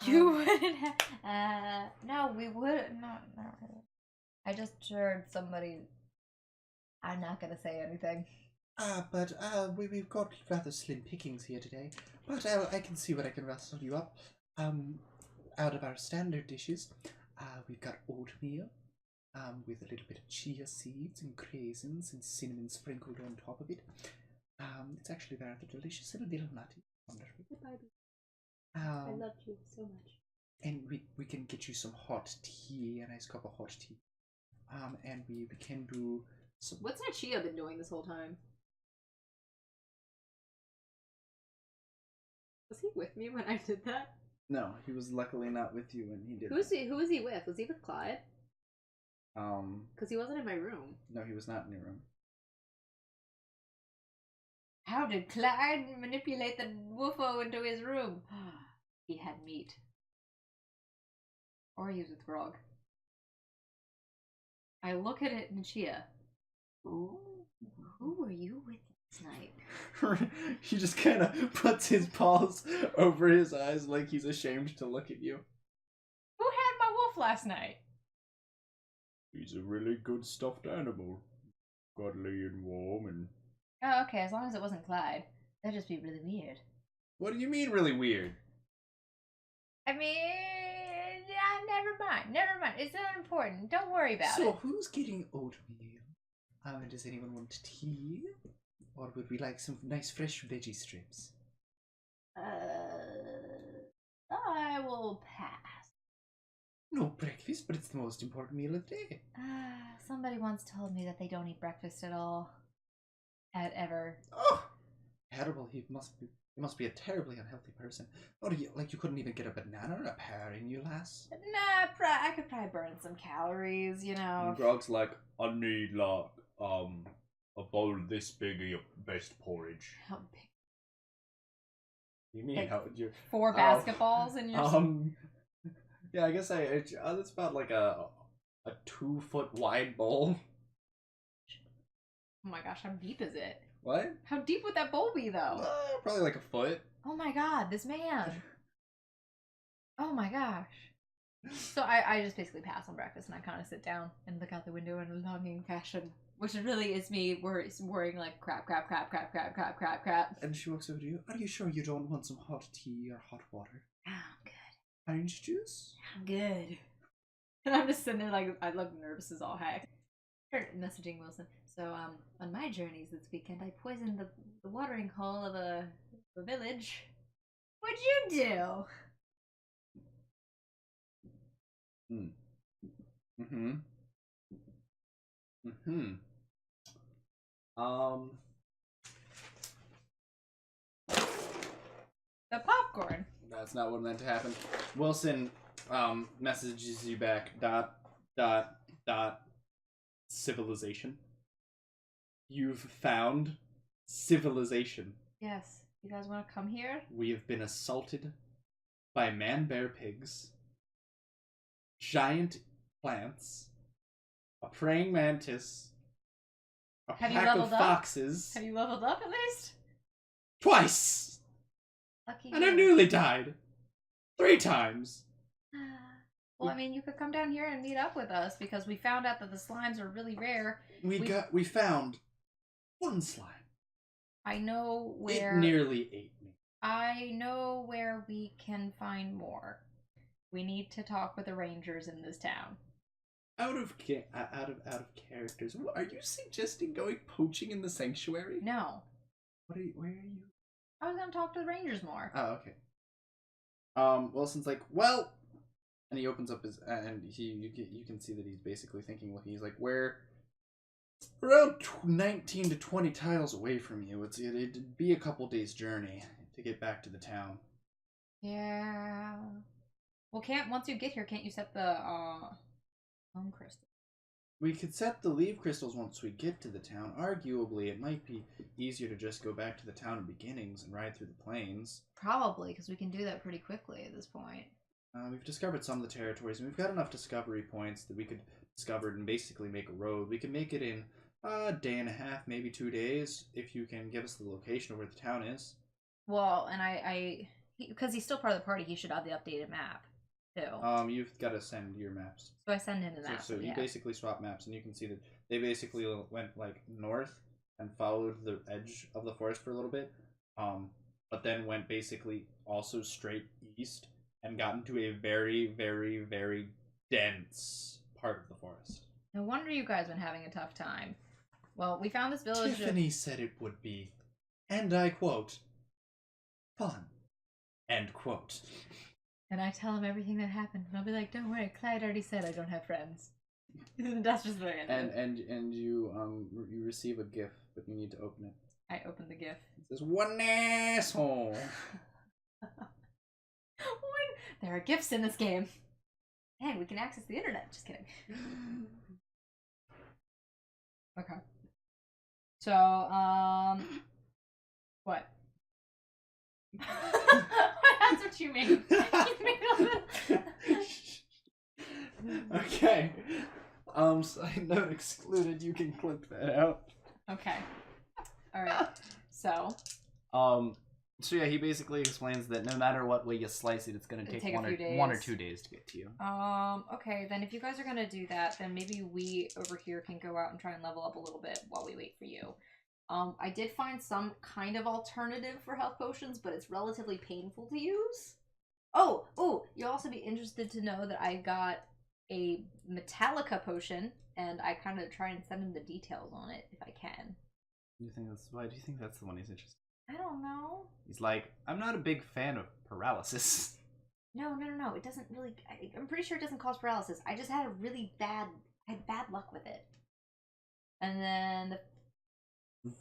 You wouldn't have. No, we wouldn't. Not really. I just heard somebody. I'm not gonna say anything. But we've got rather slim pickings here today. But I can see what I can rustle you up. Out of our standard dishes, we've got oatmeal, with a little bit of chia seeds and craisins and cinnamon sprinkled on top of it. It's actually rather delicious and a little nutty. Wonderful. I love you so much. And we can get you some hot tea, a nice cup of hot tea. And we can do some... What's our Chia been doing this whole time? Was he with me when I did that? No, he was luckily not with you when he did Who was he with? Was he with Clyde? Because he wasn't in my room. No, he was not in your room. How did Clyde manipulate the woofo into his room? He had meat. Or he was with Grog. I look at it in Chia. Who were you with last night? He just kind of puts his paws over his eyes like he's ashamed to look at you. Who had my wolf last night? He's a really good stuffed animal. Cuddly and warm and... Oh, okay, as long as it wasn't Clyde. That'd just be really weird. What do you mean really weird? I mean, never mind. It's not important. Don't worry about it. So, who's getting oatmeal? Does anyone want tea? Or would we like some nice fresh veggie strips? I will pass. No breakfast, but it's the most important meal of the day. Somebody once told me that they don't eat breakfast at all. Ever. Oh! Terrible. He must be a terribly unhealthy person. Or you couldn't even get a banana or a pear in you, lass? Nah, I could probably burn some calories, you know. And Grog's like, I need like a bowl this big of your best porridge. How big? You mean Like, how would you 4 basketballs in your yeah, I guess that's about like a 2-foot wide bowl. Oh my gosh, how deep is it? What? How deep would that bowl be, though? Probably like a foot. Oh my god, this man. Oh my gosh. So I just basically pass on breakfast and I kind of sit down and look out the window in a longing fashion, which really is me worrying like crap. And she walks over to you. Are you sure you don't want some hot tea or hot water? Oh, I'm good. Orange juice? I'm good. And I'm just sitting there like, I look nervous as all heck. Start messaging Wilson. So, on my journeys this weekend, I poisoned the watering hole of a village. What'd you do? The popcorn. That's not what meant to happen. Wilson messages you back. ... Civilization. You've found civilization. Yes. You guys want to come here? We have been assaulted by man-bear pigs, giant plants, a praying mantis, a pack of foxes. Have you leveled up at least? Twice! Lucky And you. I've nearly died. 3 times. Well, I mean, you could come down here and meet up with us because we found out that the slimes are really rare. We found 1 slime. I know where. It nearly ate me. I know where we can find more. We need to talk with the rangers in this town. Out of characters. Are you suggesting going poaching in the sanctuary? No. Where are you? I was gonna talk to the rangers more. Oh, okay. Wilson's like, well, and he opens up his and you can see that he's basically looking. He's like, we're around 19 to 20 tiles away from you. It'd be a couple days journey to get back to the town. Yeah. Well, once you get here, can't you set the home crystal? We could set the leave crystals once we get to the town. Arguably, it might be easier to just go back to the town of beginnings and ride through the plains. Probably, because we can do that pretty quickly at this point. We've discovered some of the territories, and we've got enough discovery points that we could discover and basically make a road. We can make it in a day and a half, maybe 2 days, if you can give us the location of where the town is. Well, and because he's still part of the party, he should have the updated map, too. You've got to send your maps. So I send him the map. So you basically swap maps, and you can see that they basically went like north and followed the edge of the forest for a little bit, but then went basically also straight east and got into a very, very, very dense part of the forest. No wonder you guys have been having a tough time. Well, we found this village. Tiffany said it would be, and I quote, fun, end quote. And I tell him everything that happened, and I'll be like, "Don't worry, Clyde already said I don't have friends." That's just what I do. And you receive a gift, but you need to open it. I open the gift. It says one asshole. There are gifts in this game. Hey, we can access the internet. Just kidding. Okay. So, what? That's what you mean. Okay. Side note excluded. You can clip that out. Okay. All right. So yeah, he basically explains that no matter what way you slice it, it's gonna take one or 2 days to get to you. Okay, then if you guys are gonna do that, then maybe we over here can go out and try and level up a little bit while we wait for you. I did find some kind of alternative for health potions, but it's relatively painful to use. Oh, you'll also be interested to know that I got a Metallica potion, and I kind of try and send him the details on it if I can. Why do you think that's the one he's interested in? I don't know. He's like, I'm not a big fan of paralysis. No. It doesn't really. I'm pretty sure it doesn't cause paralysis. I just had I had bad luck with it. And then the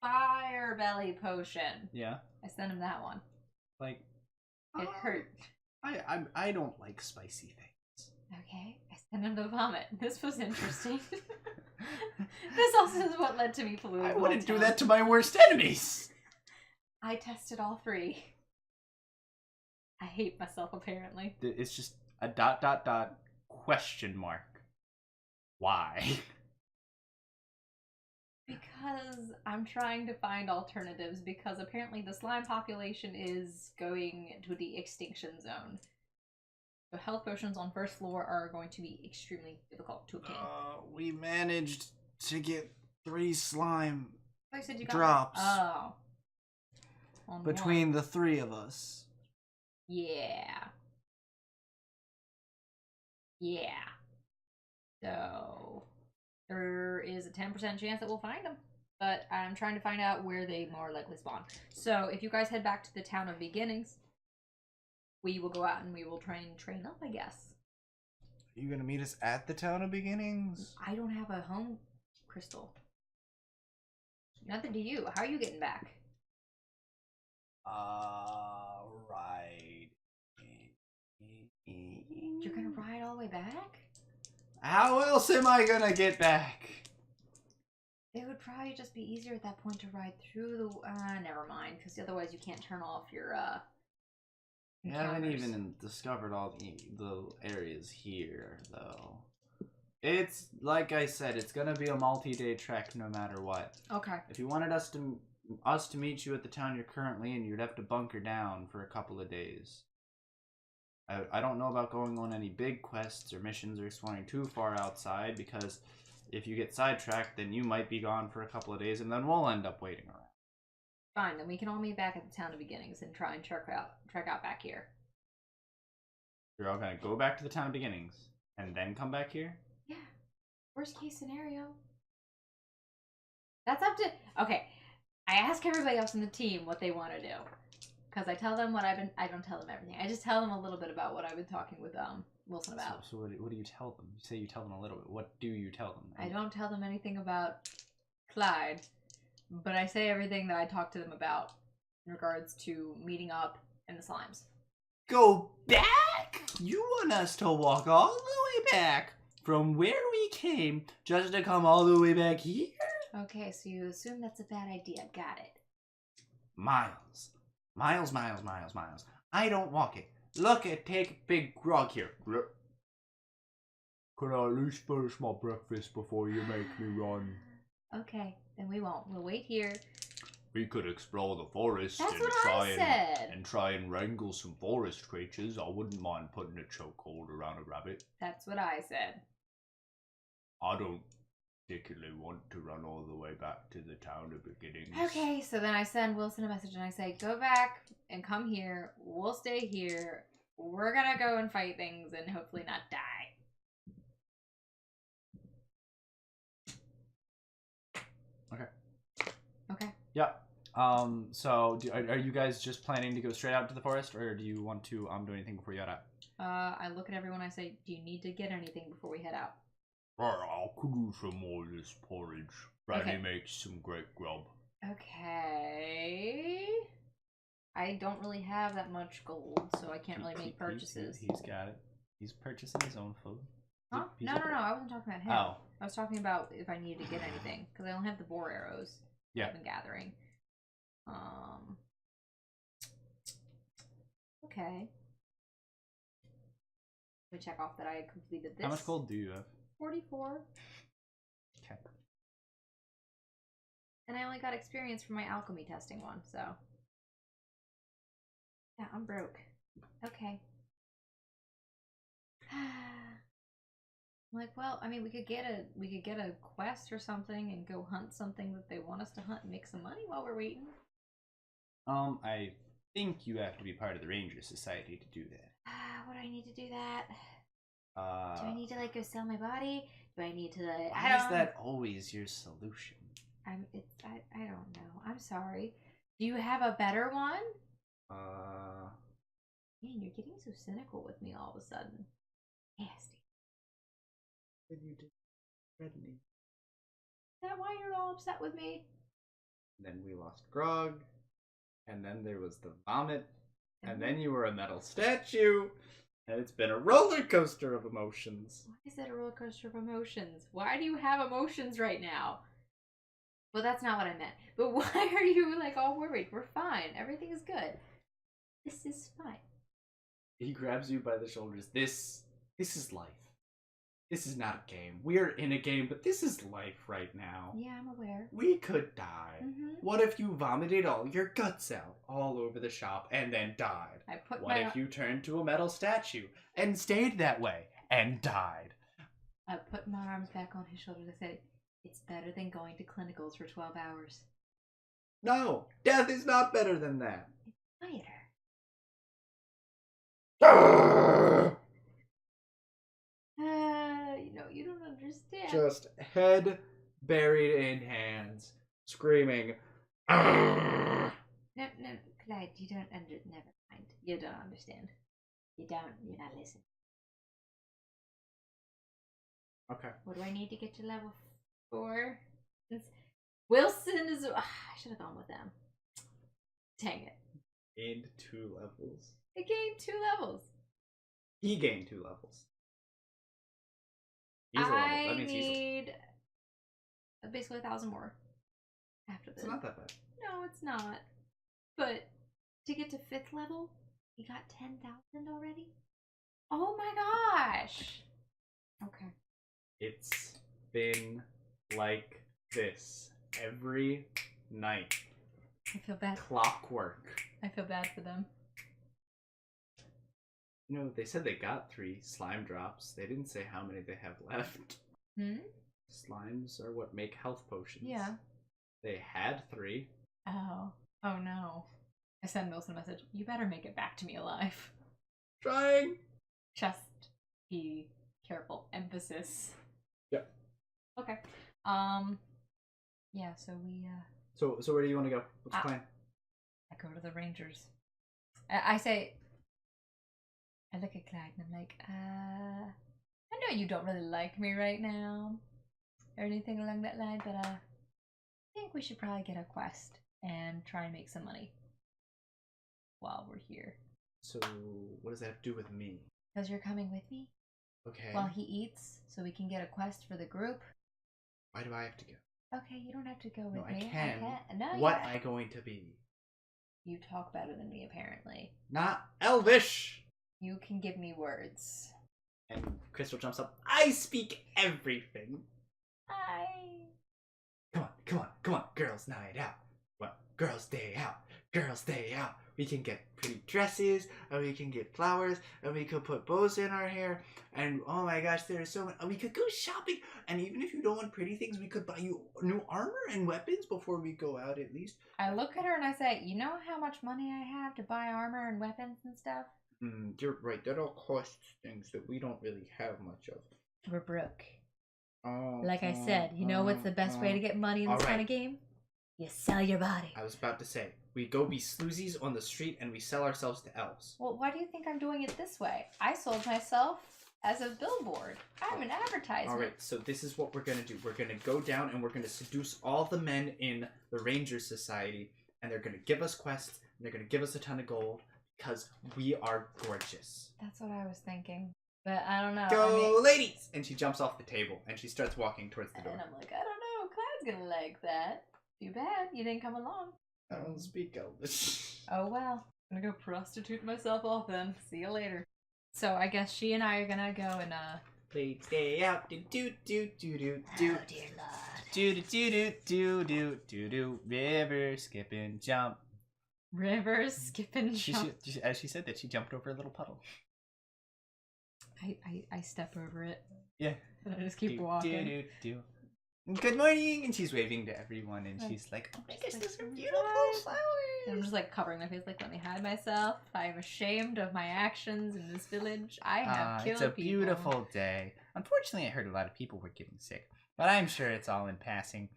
fire belly potion. Yeah. I sent him that one. Like, It hurt. I don't like spicy things. Okay, I sent him the vomit. This was interesting. This also is what led to me polluting. I wouldn't the whole do that to town. my worst enemies. I tested all 3. I hate myself, apparently. It's just a ... question mark. Why? Because I'm trying to find alternatives, because apparently the slime population is going to the extinction zone. So health potions on first floor are going to be extremely difficult to obtain. We managed to get 3 slime I said you got drops. Oh. On between one. the 3 of us. Yeah. So there is a 10% chance that we'll find them. But I'm trying to find out where they more likely spawn. So if you guys head back to the town of beginnings, we will go out and we will try and train up, I guess. Are you gonna meet us at the town of beginnings? I don't have a home crystal. Neither do you. How are you getting back? Right. You're gonna ride all the way back? How else am I gonna get back? It would probably just be easier at that point to ride through the... never mind, because otherwise you can't turn off your, We haven't encounters. even discovered all the areas here, though. It's, like I said, it's gonna be a multi-day trek no matter what. Okay. If you wanted us to meet you at the town you're currently in, you'd have to bunker down for a couple of days. I don't know about going on any big quests or missions or exploring too far outside, because if you get sidetracked, then you might be gone for a couple of days, and then we'll end up waiting around. Fine, then we can all meet back at the town of beginnings and try and trek out back here. You're all gonna go back to the town of beginnings, and then come back here? Yeah. Worst case scenario. That's up to... Okay. I ask everybody else in the team what they want to do. Because I tell them what I don't tell them everything. I just tell them a little bit about what I've been talking with Wilson about. So what do you tell them? You say you tell them a little bit. What do you tell them? I don't tell them anything about Clyde, but I say everything that I talk to them about in regards to meeting up and the slimes. Go back? You want us to walk all the way back from where we came just to come all the way back here? Okay, so you assume that's a bad idea. Got it. Miles. I don't walk it. Look at take a big grog here. Could I at least finish my breakfast before you make me run? Okay, then we won't. We'll wait here. We could explore the forest That's and what I said. try and wrangle some forest creatures. I wouldn't mind putting a chokehold around a rabbit. That's what I said. I don't particularly want to run all the way back to the town of beginnings. Okay, so then I send Wilson a message and I say, go back and come here. We'll stay here. We're gonna go and fight things and hopefully not die. Okay. Yeah. So are you guys just planning to go straight out to the forest, or do you want to do anything before you head out? I look at everyone, I say, do you need to get anything before we head out? I could use some more of this porridge. Granny Okay. makes some great grub. Okay. I don't really have that much gold, so I can't really make purchases. He's got it. He's purchasing his own food. Huh? No, I wasn't talking about him. Oh. I was talking about if I needed to get anything, because I don't have the boar arrows Yeah. I've been gathering. Okay. Let me check off that I completed this. How much gold do you have? 44. Okay. And I only got experience from my alchemy testing one, so. Yeah, I'm broke. Okay. I'm like, well, I mean, we could get a quest or something and go hunt something that they want us to hunt and make some money while we're waiting. I think you have to be part of the Ranger Society to do that. What do I need to do that? Do Do I need to like go sell my body? Do I need to like? Why is that always your solution? I don't know. I'm sorry. Do you have a better one? Man, you're getting so cynical with me all of a sudden. Nasty. Then you did threatening. Is that why you're all upset with me? Then we lost Grog, and then there was the vomit, and then you were a metal statue, and it's been a roller coaster of emotions. Why is that a roller coaster of emotions? Why do you have emotions right now? Well, that's not what I meant. But why are you like all worried? We're fine. Everything is good. This is fine. He grabs you by the shoulders. This is life. This is not a game. We're in a game, but this is life right now. Yeah, I'm aware. We could die. Mm-hmm. What if you vomited all your guts out all over the shop and then died? What if you turned to a metal statue and stayed that way and died? I put my arms back on his shoulders. I said, it's better than going to clinicals for 12 hours. No, death is not better than that. It's quieter. You don't understand. Just head buried in hands, screaming. No, Clyde, you don't never mind. You don't understand. You're not listening. Okay. What do I need to get to level 4? Wilson is... I should have gone with them. Dang it. Gained 2 levels. I gained 2 levels. He gained 2 levels. He's a level. That means need basically 1,000 more after this. It's not that bad. No, it's not. But to get to 5th level, you got 10,000 already? Oh my gosh! Okay. It's been like this every night. I feel bad. Clockwork. I feel bad for them. You know, they said they got 3 slime drops. They didn't say how many they have left. Slimes are what make health potions. Yeah. They had 3. Oh no. I sent Milson a message. You better make it back to me alive. Trying. Just be careful. Emphasis. Yep. Okay. Yeah, so we So where do you want to go? What's the plan? I go to the Rangers. I say, I look at Clyde and I'm like, I know you don't really like me right now, or anything along that line, but I think we should probably get a quest and try and make some money while we're here. So what does that have to do with me? Because you're coming with me? Okay. While he eats, so we can get a quest for the group. Why do I have to go? Okay, you don't have to go with No, me. I can. No, what am I going to be? You talk better than me, apparently. Not elvish! You can give me words. And Crystal jumps up. I speak everything. Come on. Girls' night out. What? Girls' day out. Girls' day out. We can get pretty dresses, and we can get flowers, and we could put bows in our hair, and oh my gosh, there is so much. We could go shopping, and even if you don't want pretty things, we could buy you new armor and weapons before we go out at least. I look at her and I say, you know how much money I have to buy armor and weapons and stuff? You're right. That all costs things that we don't really have much of. We're broke. Like I said, you know what's the best way to get money in this kind of game? You sell your body. I was about to say, we go be sloozies on the street and we sell ourselves to elves. Well, why do you think I'm doing it this way? I sold myself as a billboard. I'm an advertisement. Alright, so this is what we're going to do. We're going to go down and we're going to seduce all the men in the Ranger Society, and they're going to give us quests, and they're going to give us a ton of gold, because we are gorgeous. That's what I was thinking. But I don't know. Go, ladies! And she jumps off the table, and she starts walking towards the door. And I'm like, I don't know. Clyde's gonna like that. Too bad you didn't come along. I don't speak Elvish. Oh well. I'm gonna go prostitute myself off then. See you later. So I guess she and I are gonna go and Please stay out. Do do do do do do. Oh dear lord. Do do do do do do do. River skip and jump. River skip and jump. As she said that, she jumped over a little puddle. I step over it. Yeah. And I just keep walking. Do. Good morning, and she's waving to everyone, and she's like, "Oh my gosh, those are beautiful flowers." And I'm just like covering my face, like, let me hide myself. I am ashamed of my actions in this village. I have killed people. It's a beautiful day. Unfortunately, I heard a lot of people were getting sick, but I'm sure it's all in passing,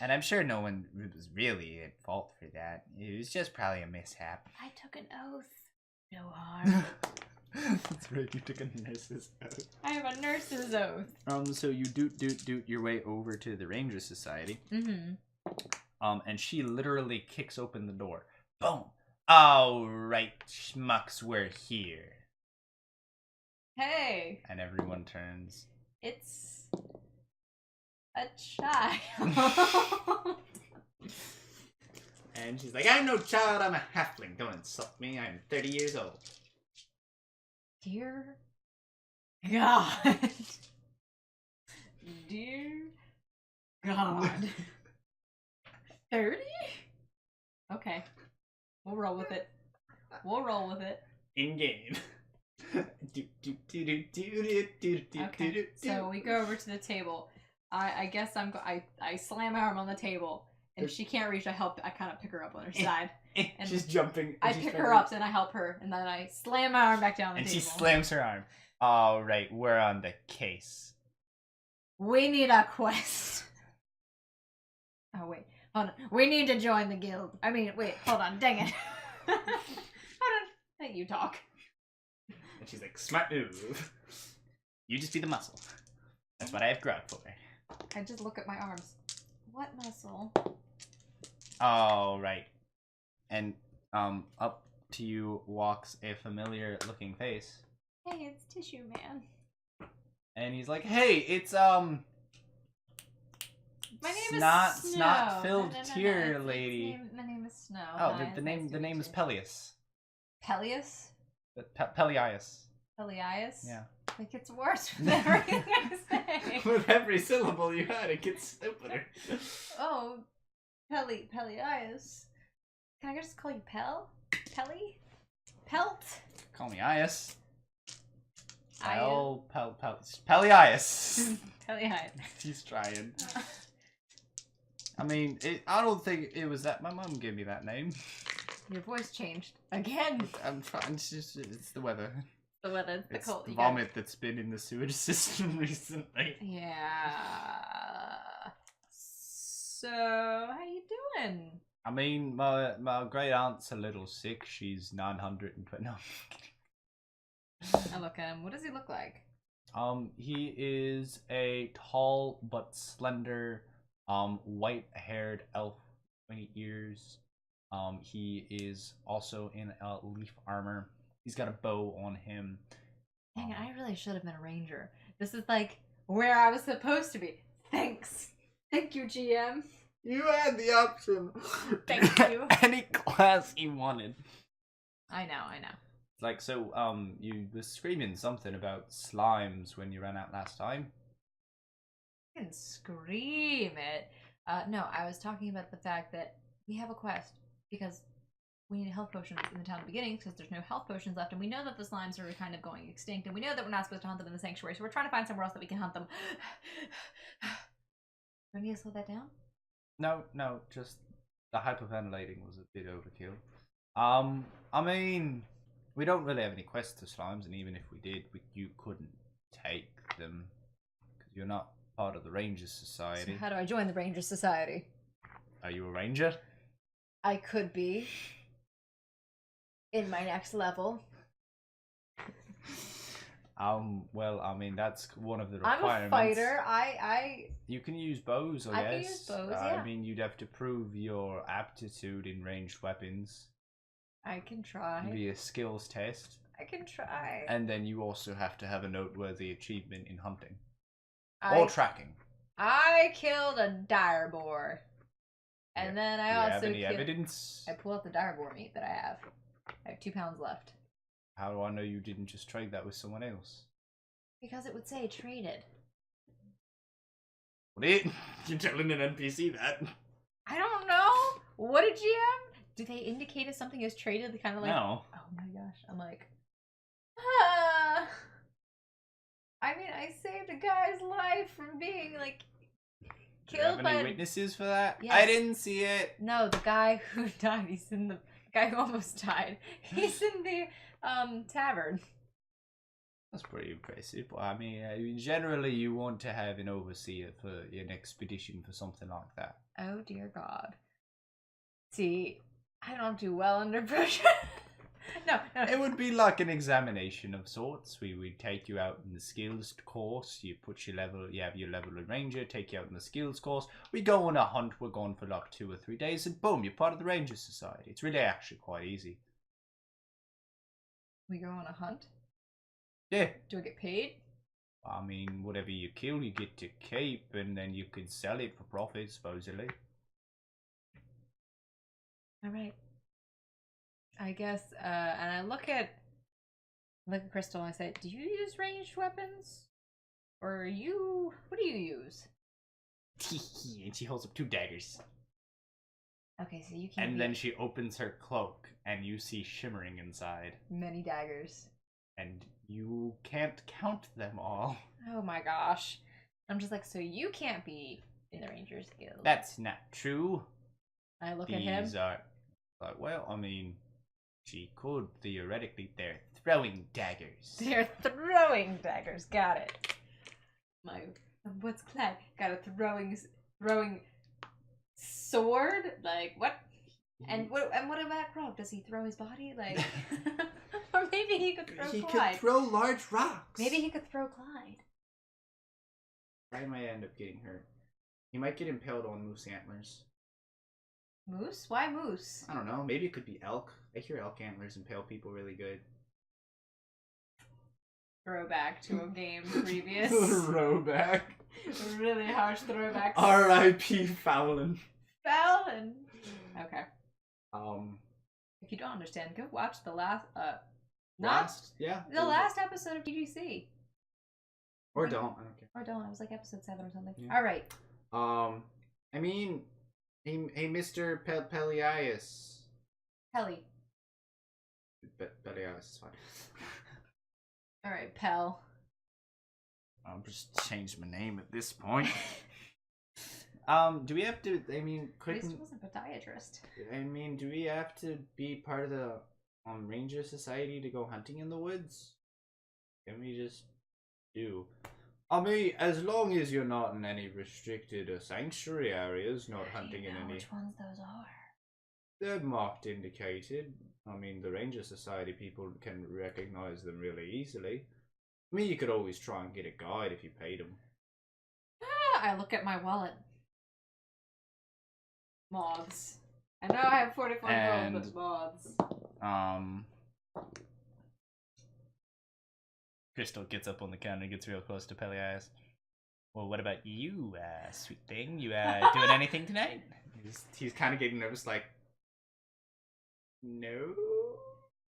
and I'm sure no one was really at fault for that. It was just probably a mishap. I took an oath. No harm. That's right, you took a nurse's oath. I have a nurse's oath. So you doot your way over to the Ranger Society. Mm-hmm. And she literally kicks open the door. Boom! All right, schmucks, we're here. Hey! And everyone turns. It's a child. And she's like, I'm no child, I'm a halfling. Don't insult me, I'm 30 years old. Dear God. Dear God. 30? Okay. We'll roll with it. We'll roll with it. In game. Okay. So we go over to the table. I guess I slam my arm on the table. And she can't reach, I kind of pick her up on her side. And she's jumping. I pick her up, and I help her, and then I slam my arm back down the table. And she slams her arm. All right, we're on the case. We need a quest. Oh, wait. Hold on. We need to join the guild. I mean, wait, hold on. Dang it. Hold on. Let you talk. And she's like, smart move. You just be the muscle. That's what I have grog for. I just look at my arms. What muscle? All right. And up to you walks a familiar looking face. Hey, it's Tissue Man. And he's like, hey, it's My name is Snow. Snot-filled No. tear lady. My name is Snow. Oh, Hi, the nice to name meet is you. Peleus. Peleus? Pelias. Pelias? Yeah. It gets worse with everything I say. With every syllable you had, it gets stupider. Oh, Pelias. Can I just call you Pel? Pelly? Pelt? Call me Ias. Ias. Pelias. Pelias. He's trying. I mean, I don't think it was that. My mom gave me that name. Your voice changed. Again. I'm trying. It's the weather. The weather. The It's cold. the vomit that's been in the sewage system recently. Yeah. So, how you doing? I mean, my great aunt's a little sick. She's 920. No. I look at him. What does he look like? He is a tall but slender, white-haired elf, 20 ears. He is also in leaf armor. He's got a bow on him. Dang it, I really should have been a ranger. This is like where I was supposed to be. Thanks. Thank you, GM. You had the option. Thank you. Any class you wanted. I know. Like, so, you were screaming something about slimes when you ran out last time. I can scream it. No, I was talking about the fact that we have a quest because we need health potions in the town at the beginning because there's no health potions left, and we know that the slimes are kind of going extinct, and we know that we're not supposed to hunt them in the sanctuary, so we're trying to find somewhere else that we can hunt them. Do I need to slow that down? No, just the hyperventilating was a bit overkill. I mean, we don't really have any quests to slimes, and even if we did, you couldn't take them because you're not part of the Ranger Society. So how do I join the Ranger Society? Are you a ranger? I could be. In my next level. Well, I mean, that's one of the requirements. I'm a fighter. You can use bows, I can use bows, yeah. I mean, you'd have to prove your aptitude in ranged weapons. I can try. It'd be a skills test. I can try. And then you also have to have a noteworthy achievement in hunting. Or tracking. I killed a dire boar. And then I also have any evidence? I pull out the dire boar meat that I have. I have 2 pounds left. How do I know you didn't just trade that with someone else? Because it would say traded. What? You're telling an NPC that? I don't know. What did GM? Do they indicate if something is traded? They kind of like. No. Oh my gosh! I'm like. Ah. I mean, I saved a guy's life from being like killed by. Do you have any witnesses for that? Yes. I didn't see it. No, the guy who died. He's in the guy who almost died. He's in the tavern. That's pretty impressive. I mean, generally you want to have an overseer for an expedition for something like that. Oh dear God. See, I don't do well under pressure. No. It would be like an examination of sorts. We would take you out in the skills course. You put your level, you have your level of ranger, take you out in the skills course. We go on a hunt. We're going for like 2 or 3 days, and boom, you're part of the Ranger Society. It's really actually quite easy. We go on a hunt? Yeah. Do I get paid? I mean, whatever you kill, you get to keep, and then you can sell it for profit, supposedly. Alright. I guess, and I look at Crystal and I say, do you use ranged weapons? Or what do you use? And she holds up 2 daggers. Okay, so you can't. And then she opens her cloak, and you see shimmering inside. Many daggers. And you can't count them all. Oh my gosh. I'm just like, so you can't be in the Rangers Guild. That's not true. I look at him. These are, like, well, I mean, she could theoretically. They're throwing daggers. They're throwing daggers. Got it. What's Clyde? Got a throwing sword? Like what? And what about Grog? Does he throw his body? Like, or maybe he could throw Clyde. Could throw large rocks. Maybe he could throw Clyde. I might end up getting hurt. He might get impaled on moose antlers. Moose? Why moose? I don't know. Maybe it could be elk. I hear elk antlers impale people really good. Throwback to a game previous. Throwback. Really harsh throwbacks. R.I.P. Fowlin. Fallon. Okay. If If you don't understand, go watch the last last episode of TGC. Or don't. I don't care. Or don't. It was like episode 7 or something. Yeah. All right. I mean, hey, Mr. Pelias. Pelly. Pelias is fine. All right, Pel. I'll just change my name at this point. Do we have to? I mean, At least it wasn't podiatrist. I mean, do we have to be part of the Ranger Society to go hunting in the woods? Can we just do? I mean, as long as you're not in any restricted or sanctuary areas, not hunting in any. Which ones those are? They're marked indicated. I mean, the Ranger Society people can recognize them really easily. I mean, you could always try and get a guide if you paid them. I look at my wallet. Moths. I know I have 44 gold, but moths. Crystal gets up on the counter and gets real close to Pelias. Well, what about you, sweet thing? You doing anything tonight? He's kind of getting nervous, like, no.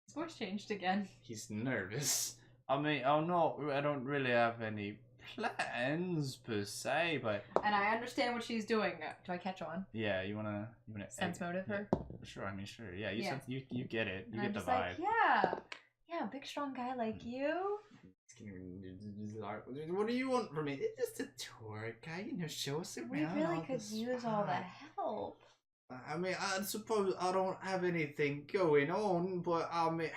His voice changed again. He's nervous. I mean, I don't really have any plans per se, but. And I understand what she's doing. Do I catch on? Yeah, you wanna sense motive her? Sure, I mean, sure. Yeah, you Yeah. Sense, you get it. You and get the I'm just vibe. like, yeah, big strong guy like you. What do you want from me? It's just a tour guy, show us around. We really could the use all the spot. help. I mean, I suppose I don't have anything going on, but I mean,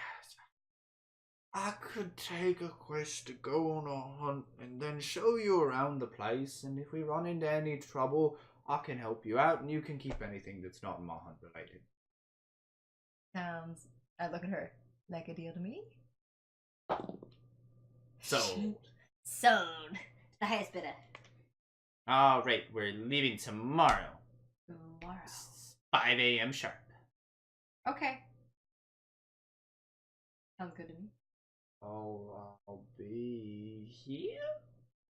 I could take a quest to go on a hunt and then show you around the place, and if we run into any trouble, I can help you out, and you can keep anything that's not my hunt related. Sounds, I look at her, like a deal to me? Sold. Sold. The highest bidder. Alright, we're leaving tomorrow. Tomorrow. 5 a.m. sharp. Okay. Sounds good to me. Oh, I'll be here?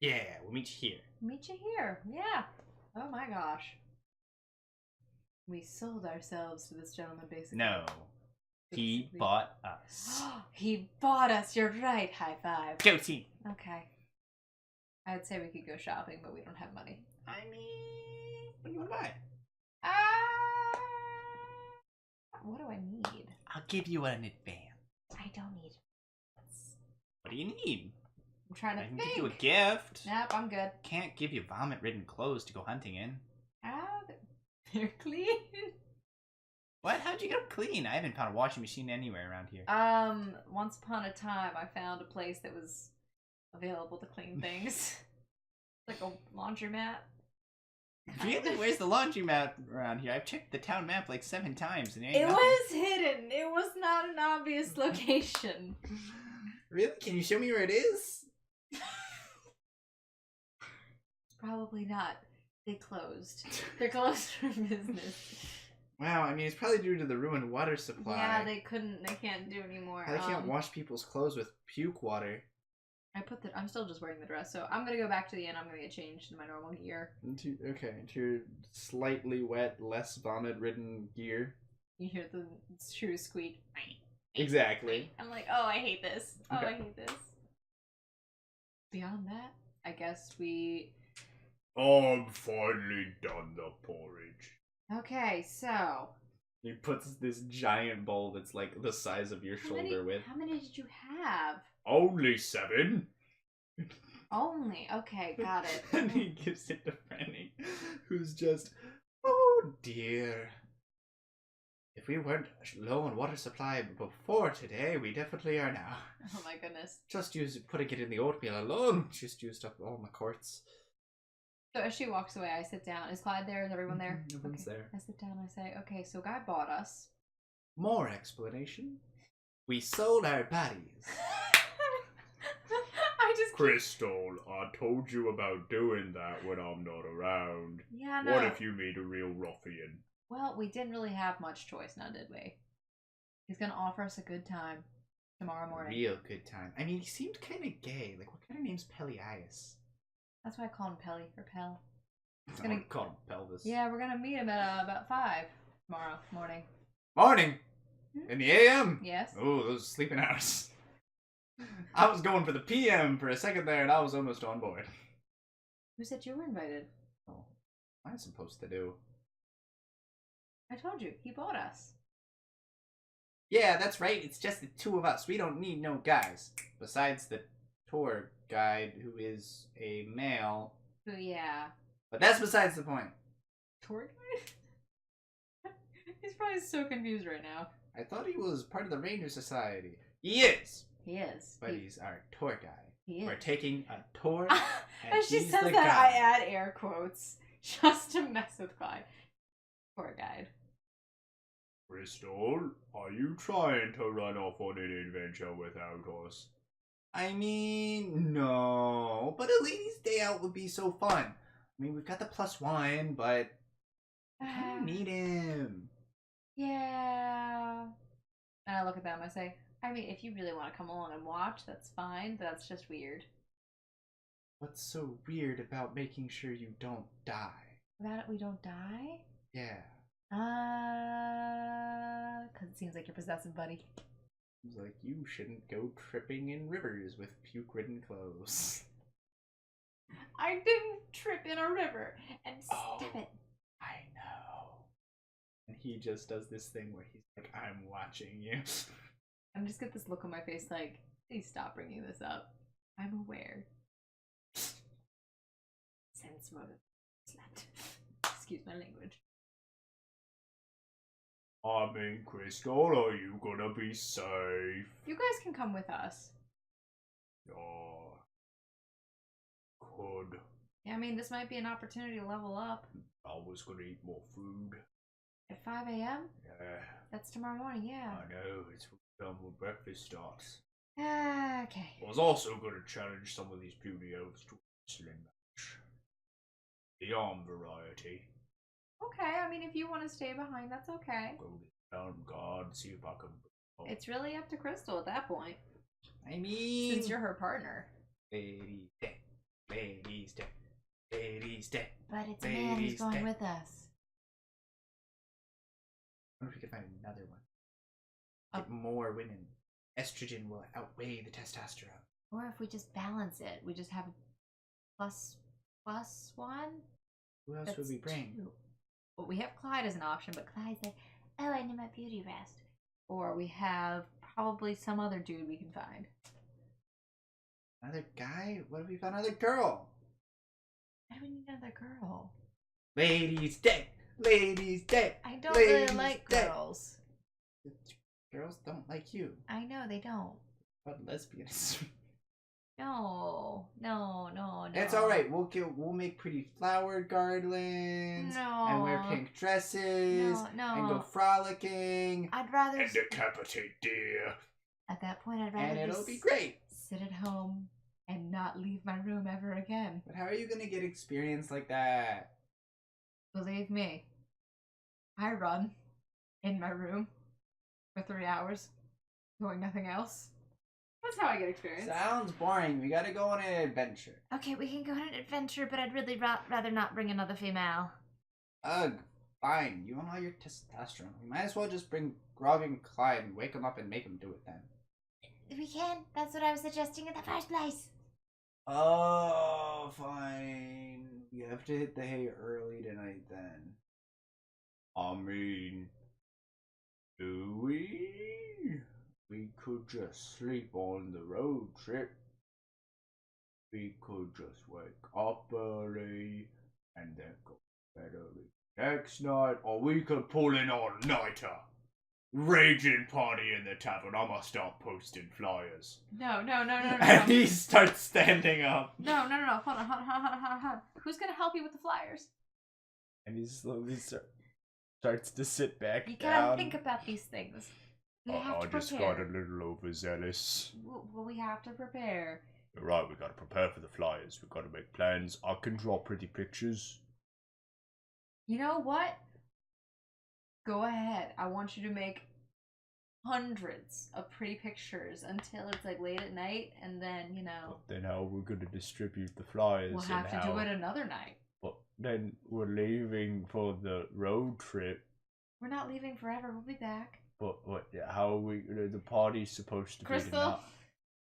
Yeah, we'll meet you here. Meet you here. Yeah. Oh my gosh. We sold ourselves to this gentleman, basically. No. He bought us. He bought us. You're right. High five. Go team. Okay. I would say we could go shopping, but we don't have money. I mean, what do you want to buy? What do I need? I'll give you an advance. I don't need. What do you need? I'm trying to I can think. give you a gift. Nope, I'm good. Can't give you vomit-ridden clothes to go hunting in. They're clean. What? How'd you get them clean? I haven't found a washing machine anywhere around here. Once upon a time, I found a place that was available to clean things. Like a laundromat. Really? Where's the laundromat around here? I've checked the town map like 7 times and It was hidden. It was not an obvious location. Really? Can you show me where it is? Probably not. They closed. They're closed for business. Wow, I mean, it's probably due to the ruined water supply. Yeah, they can't do anymore. They can't wash people's clothes with puke water. I'm still just wearing the dress, so I'm gonna go back to the inn. I'm gonna get changed in my normal gear. To your slightly wet, less vomit-ridden gear. You hear the shoes squeak. Exactly. I'm like, oh, I hate this. Oh, Okay. I hate this. Beyond that, I guess we... I'm finally done the porridge. Okay, so... He puts this giant bowl that's like the size of your shoulder width. How many did you have? Only 7. Only. Okay, got it. And he gives it to Franny, who's just, oh dear. If we weren't low on water supply before today, we definitely are now. Oh my goodness. Just putting it in the oatmeal alone just used up all my quarts. So as she walks away, I sit down. Is Clyde there? Is everyone there? Everyone's there. I sit down and I say, okay, so Guy bought us. More explanation. We sold our bodies. I just... Crystal, I told you about doing that when I'm not around. Yeah, no. What if you meet a real ruffian? Well, we didn't really have much choice now, did we? He's gonna offer us a good time tomorrow morning. Real good time. I mean, he seemed kind of gay. Like, what kind of name's Pelias? That's why I call him Pelly, or Pell. I would call him Pelvis. Yeah, we're gonna meet him at about 5 tomorrow morning. Morning! Hmm? In the AM? Yes? Oh, those sleeping hours. I was going for the PM for a second there, and I was almost on board. Who said you were invited? Oh, what am I supposed to do? I told you, he bought us. Yeah, that's right. It's just the 2 of us. We don't need no guys. Besides the tour guide, who is a male. Oh, yeah. But that's besides the point. Tour guide? He's probably so confused right now. I thought he was part of the Ranger Society. He is. He is. But he's our tour guide. He is. We're taking a tour, As and she he's says the that, guide. I add air quotes just to mess with Clyde. Tour guide. Crystal, are you trying to run off on an adventure without us? I mean, no. But a ladies' day out would be so fun. I mean, we've got the +1, but we kind of need him. Yeah. And I look at them, I say, I mean, if you really want to come along and watch, that's fine, but that's just weird. What's so weird about making sure you don't die? About it, we don't die? Yeah. 'Cause it seems like you're possessive, buddy. It's like, you shouldn't go tripping in rivers with puke-ridden clothes. I didn't trip in a river and step it. I know. And he just does this thing where he's like, I'm watching you. I'm just get this look on my face like, please stop bringing this up. I'm aware. Sense motive. Slut. Excuse my language. I mean, Crystal, are you gonna be safe? You guys can come with us. Oh, could. Yeah, I mean, this might be an opportunity to level up. I was gonna eat more food. At 5 a.m.? Yeah, That's tomorrow morning, yeah. I know, it's done when breakfast starts. Okay. I was also gonna challenge some of these beauty elves to a wrestling match. The arm variety. Okay, I mean, if you want to stay behind, that's okay. Go to the town guard, see if I can. It's really up to Crystal at that point, I mean... since you're her partner. Ladies' day. Ladies' day. Ladies' day. But it's a man who's going with us. I wonder if we could find another one. Get more women. Estrogen will outweigh the testosterone. Or if we just balance it, we just have a plus 1. Who else would That's we bring? 2. Well, we have Clyde as an option, but Clyde's like, oh, I need my beauty rest. Or we have probably some other dude we can find. Another guy? What if we found another girl? Why do we need another girl? Ladies' day. Ladies' day. I don't really Ladies' like day. girls. Girls don't like you. I know they don't. What lesbians? No. It's all right. We'll make pretty flower garlands. No. And wear pink dresses. No. And go frolicking. I'd rather. And decapitate deer. At that point, I'd rather And it'll just be great. sit at home and not leave my room ever again. But how are you gonna get experience like that? Believe me, I run in my room for 3 hours, doing nothing else. That's how I get experience. Sounds boring. We gotta go on an adventure. Okay, we can go on an adventure, but I'd really rather not bring another female. Ugh, fine. You and all your testosterone. We might as well just bring Grog and Clyde and wake them up and make them do it then. We can. That's what I was suggesting in the first place. Oh, fine. You have to hit the hay early tonight then. I mean, do we? We could just sleep on the road trip. We could just wake up early and then go to bed early next night, or we could pull an all-nighter. Raging party in the tavern. I'm gonna start posting flyers. No. And he starts standing up. No. Hold on. Who's gonna help you with the flyers? And he slowly starts to sit back You down. gotta think about these things. We have to I just prepare. got a little overzealous. Well, we have to prepare. Right, we gotta prepare for the flyers. We gotta make plans. I can draw pretty pictures. You know what? Go ahead. I want you to make hundreds of pretty pictures until it's like late at night, and then, you know, But then how are we gonna distribute the flyers? we'll have and to how... do it another night. But then we're leaving for the road trip. We're not leaving forever. We'll be back. But what? How are we? The party's supposed to be Crystal,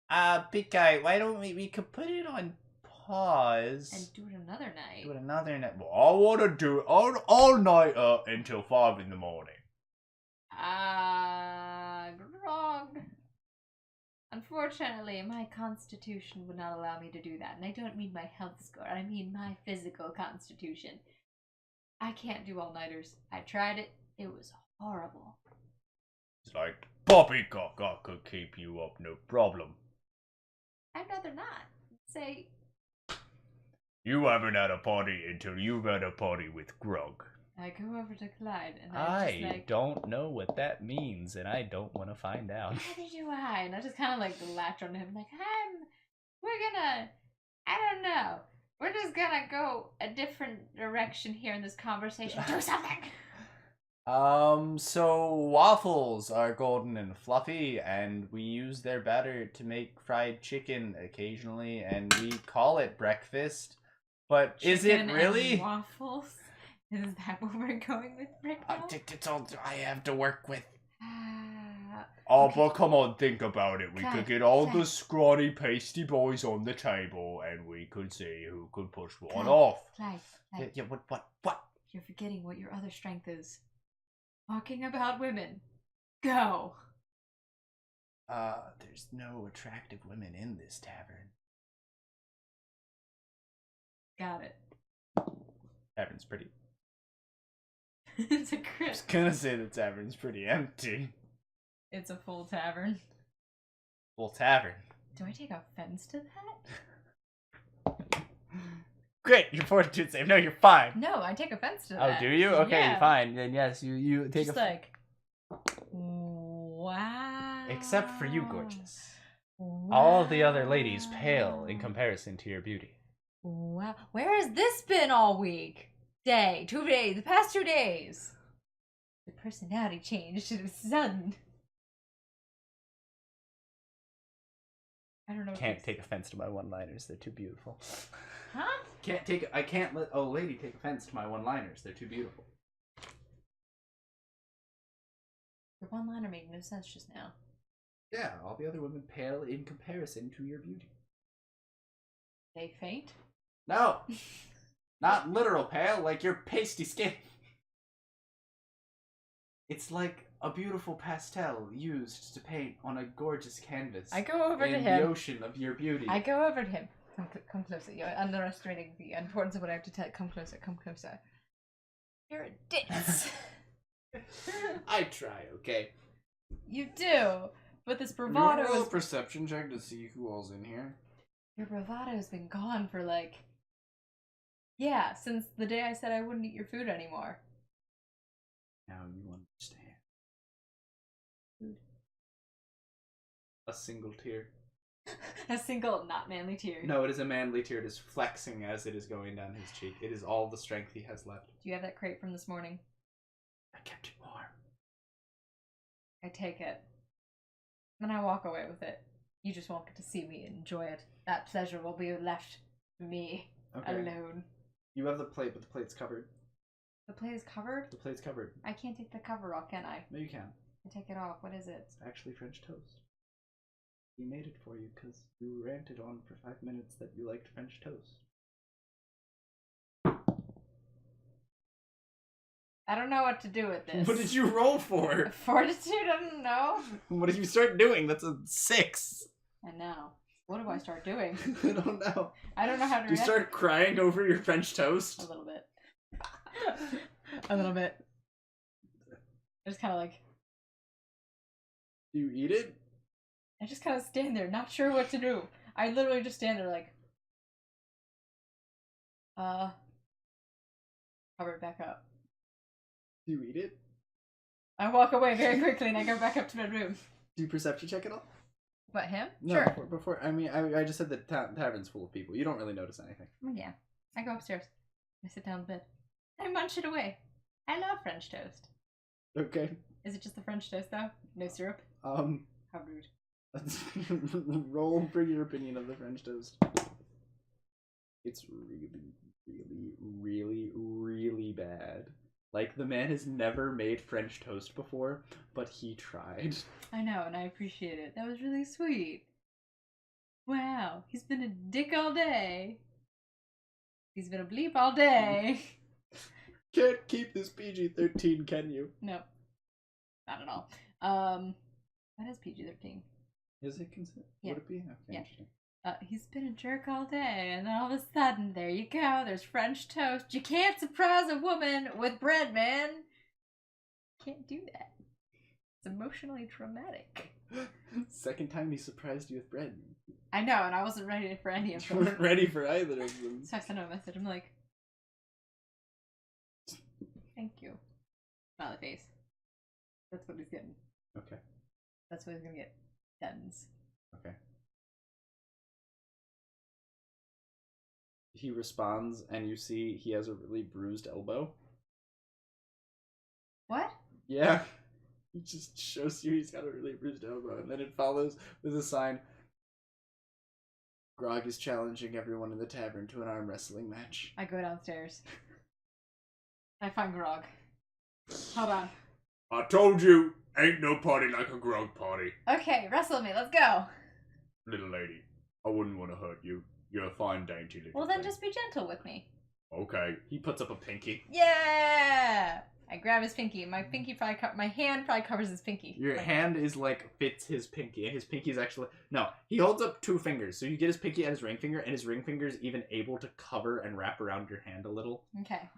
tonight. PK, why don't we could put it on pause. and do it another night. do it another night. Well, I want to do it all night until 5 in the morning. Grog. Unfortunately, my constitution would not allow me to do that. And I don't mean my health score, I mean my physical constitution. I can't do all-nighters. I tried it. It was horrible. It's like poppycock. I could keep you up, no problem. I'd rather not. Say, You haven't had a party until you've had a party with Grog. I go over to Clyde, and I'm just I like, don't know what that means, and I don't want to find out. neither do I. And I just kind of like latch on him, like, I don't know. We're just gonna go a different direction here in this conversation. Do something! So waffles are golden and fluffy, and we use their batter to make fried chicken occasionally, and we call it breakfast. But is it Chicken really? and waffles? Is that what we're going with right now? It's all I have to work with. Oh, Okay. but come on, think about it. We Clyde, could get all the Clyde. scrawny, pasty boys on the table, and we could see who could push one Clyde. off. Clyde, Yeah, what? you're forgetting what your other strength is. Talking about women. Go! There's no attractive women in this tavern. Got it. Tavern's pretty. It's a I was crit. gonna say the tavern's pretty empty. It's a full tavern. Full tavern. Do I take offense to that? Great, your fortitude save. No, you're fine. No, I take offense to Oh, that. do you? Okay, Yeah. fine. Then yes, you take Just a. like, wow. Except for you, gorgeous. All the other ladies pale in comparison to your beauty. Wow. Where has this been all week? 2 days. The past 2 days. The personality changed to the sudden. I don't know. Can't take offense to my one-liners. They're too beautiful. Huh? I can't let a lady take offense to my one-liners. They're too beautiful. Your one-liner made no sense just now. Yeah, all the other women pale in comparison to your beauty. They faint? No! Not literal pale, like your pasty skin. It's like a beautiful pastel used to paint on a gorgeous canvas. I go over to in him. the ocean of your beauty. I go over to him. Come closer. You're underestimating the importance of what I have to tell. Come closer. Come closer. You're a ditz. I try, okay? You do. But this You want bravado to roll a is... perception check to see who all's in here? Your bravado's been gone for since the day I said I wouldn't eat your food anymore. Now you understand. A single tear. A single not manly tear. No, it is a manly tear. It is flexing as it is going down his cheek. It is all the strength he has left. Do you have that crate from this morning? I kept it warm. I take it. Then I walk away with it. You just won't get to see me enjoy it. That pleasure will be left for me alone. You have the plate, but the plate's covered. The plate is covered? The plate's covered. I can't take the cover off, can I? No, you can. I take it off. What is it? It's actually French toast. We made it for you because you ranted on for 5 minutes that you liked French toast. I don't know what to do with this. What did you roll for? Fortitude? I don't know. What did you start doing? That's a 6. I know. What do I start doing? I don't know. I don't know how to Do you start crying over your French toast? A little bit. A little bit. I just kind of Do you eat it? I just kind of stand there, not sure what to do. I literally just stand there cover it back up. Do you eat it? I walk away very quickly and I go back up to my room. Do you perception check at all? What, him? No, Sure. before I mean, I just said the tavern's full of people. You don't really notice anything. Yeah. I go upstairs. I sit down in bed. I munch it away. I love French toast. Okay. Is it just the French toast, though? No syrup? How rude. Roll for your opinion of the French toast. It's really bad. Like, the man has never made French toast before, but he tried. I know, and I appreciate it. That was really sweet. Wow, he's been a dick all day. He's been a bleep all day. Can't keep this PG-13, can you? Nope. Not at all. That is PG-13. Is it considered? Yeah. Would it be? Okay, Yeah. interesting. He's been a jerk all day, and then all of a sudden, there you go, there's French toast. You can't surprise a woman with bread, man. Can't do that. It's emotionally traumatic. Second time he surprised you with bread. I know, and I wasn't ready for any of You them. weren't ready for either of them. So I sent him a message. I'm like, thank you. Smiley face. That's what he's getting. Okay. That's what he's gonna get. Tens. Okay. He responds, and you see he has a really bruised elbow. What? Yeah. He just shows you he's got a really bruised elbow, and then it follows with a sign. Grog is challenging everyone in the tavern to an arm wrestling match. I go downstairs. I find Grog. Hold on. I told you, ain't no party like a grog party. Okay, wrestle me. Let's go. Little lady, I wouldn't want to hurt you. You're a fine, dainty little Well, then thing. just be gentle with me. Okay. He puts up a pinky. Yeah! I grab his pinky. My pinky my hand probably covers his pinky. Your Like, hand is like fits his pinky, and his pinky is actually he holds up 2 fingers, so you get his pinky and his ring finger, and his ring finger is even able to cover and wrap around your hand a little. Okay.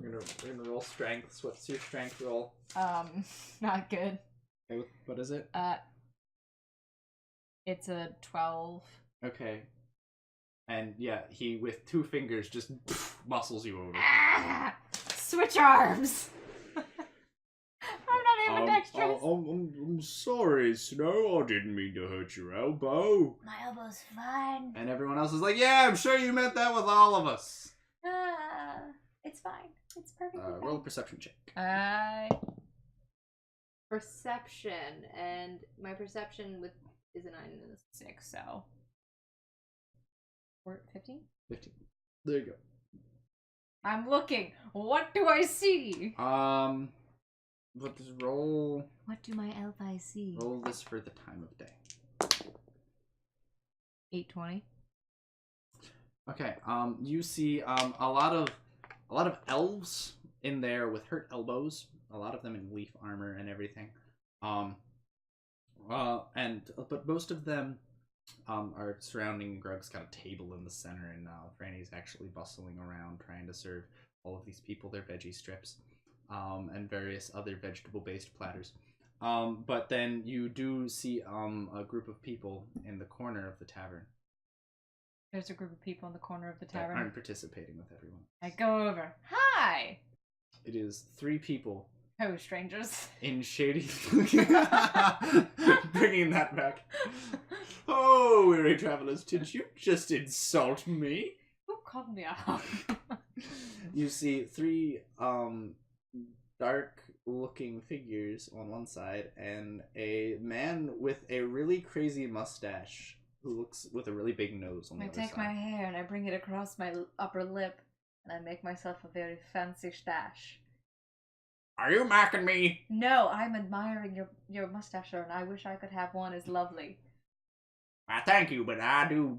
We're gonna roll strengths. What's your strength roll? Not good. Okay, what is it? It's a 12. Okay. And yeah, he with 2 fingers just muscles you over. Ah! Switch arms! I'm not ambidextrous. I'm sorry, Snow. I didn't mean to hurt your elbow. My elbow's fine. And everyone else is like, yeah, I'm sure you meant that with all of us. It's fine. It's perfectly fine. Roll a perception check. Perception, and my perception is a 9 and a 6, so 15? 15. There you go. I'm looking. What do I see? But just roll. What do my elf eyes see? Roll this for the time of day. 820. Okay. You see a lot of elves in there with hurt elbows. A lot of them in leaf armor and everything. But most of them are surrounding Grug's got a table in the center, and Franny's actually bustling around trying to serve all of these people their veggie strips, and various other vegetable-based platters. But then you do see a group of people in the corner of the tavern There's a group of people in the corner of the that tavern. aren't participating with everyone. I go over. Hi! It is 3 people Oh, strangers. in shady. Bringing that back. Oh, weary travelers, did you just insult me? Who called me out? You see 3 dark-looking figures on one side, and a man with a really crazy mustache who looks with a really big nose on the I other take side. my hair and I bring it across my upper lip, and I make myself a very fancy stash. Are you mocking me? No, I'm admiring your mustache, sir, and I wish I could have one as lovely. I thank you, but I do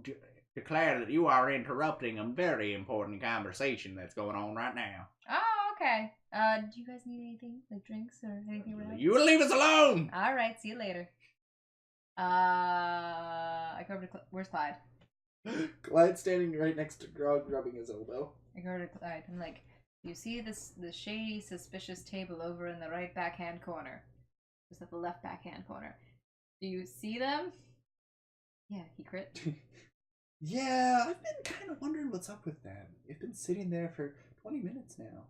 declare that you are interrupting a very important conversation that's going on right now. Oh, okay. Do you guys need anything? Like drinks or anything around? You will leave us alone! Alright, see you later. I go over to where's Clyde? Clyde's standing right next to Grog, rubbing his elbow. I go over to Clyde. I'm like, you see the shady, suspicious table over in the right backhand corner? Just at the left backhand corner. Do you see them? Yeah, he crit. Yeah, I've been kind of wondering what's up with them. They've been sitting there for 20 minutes now.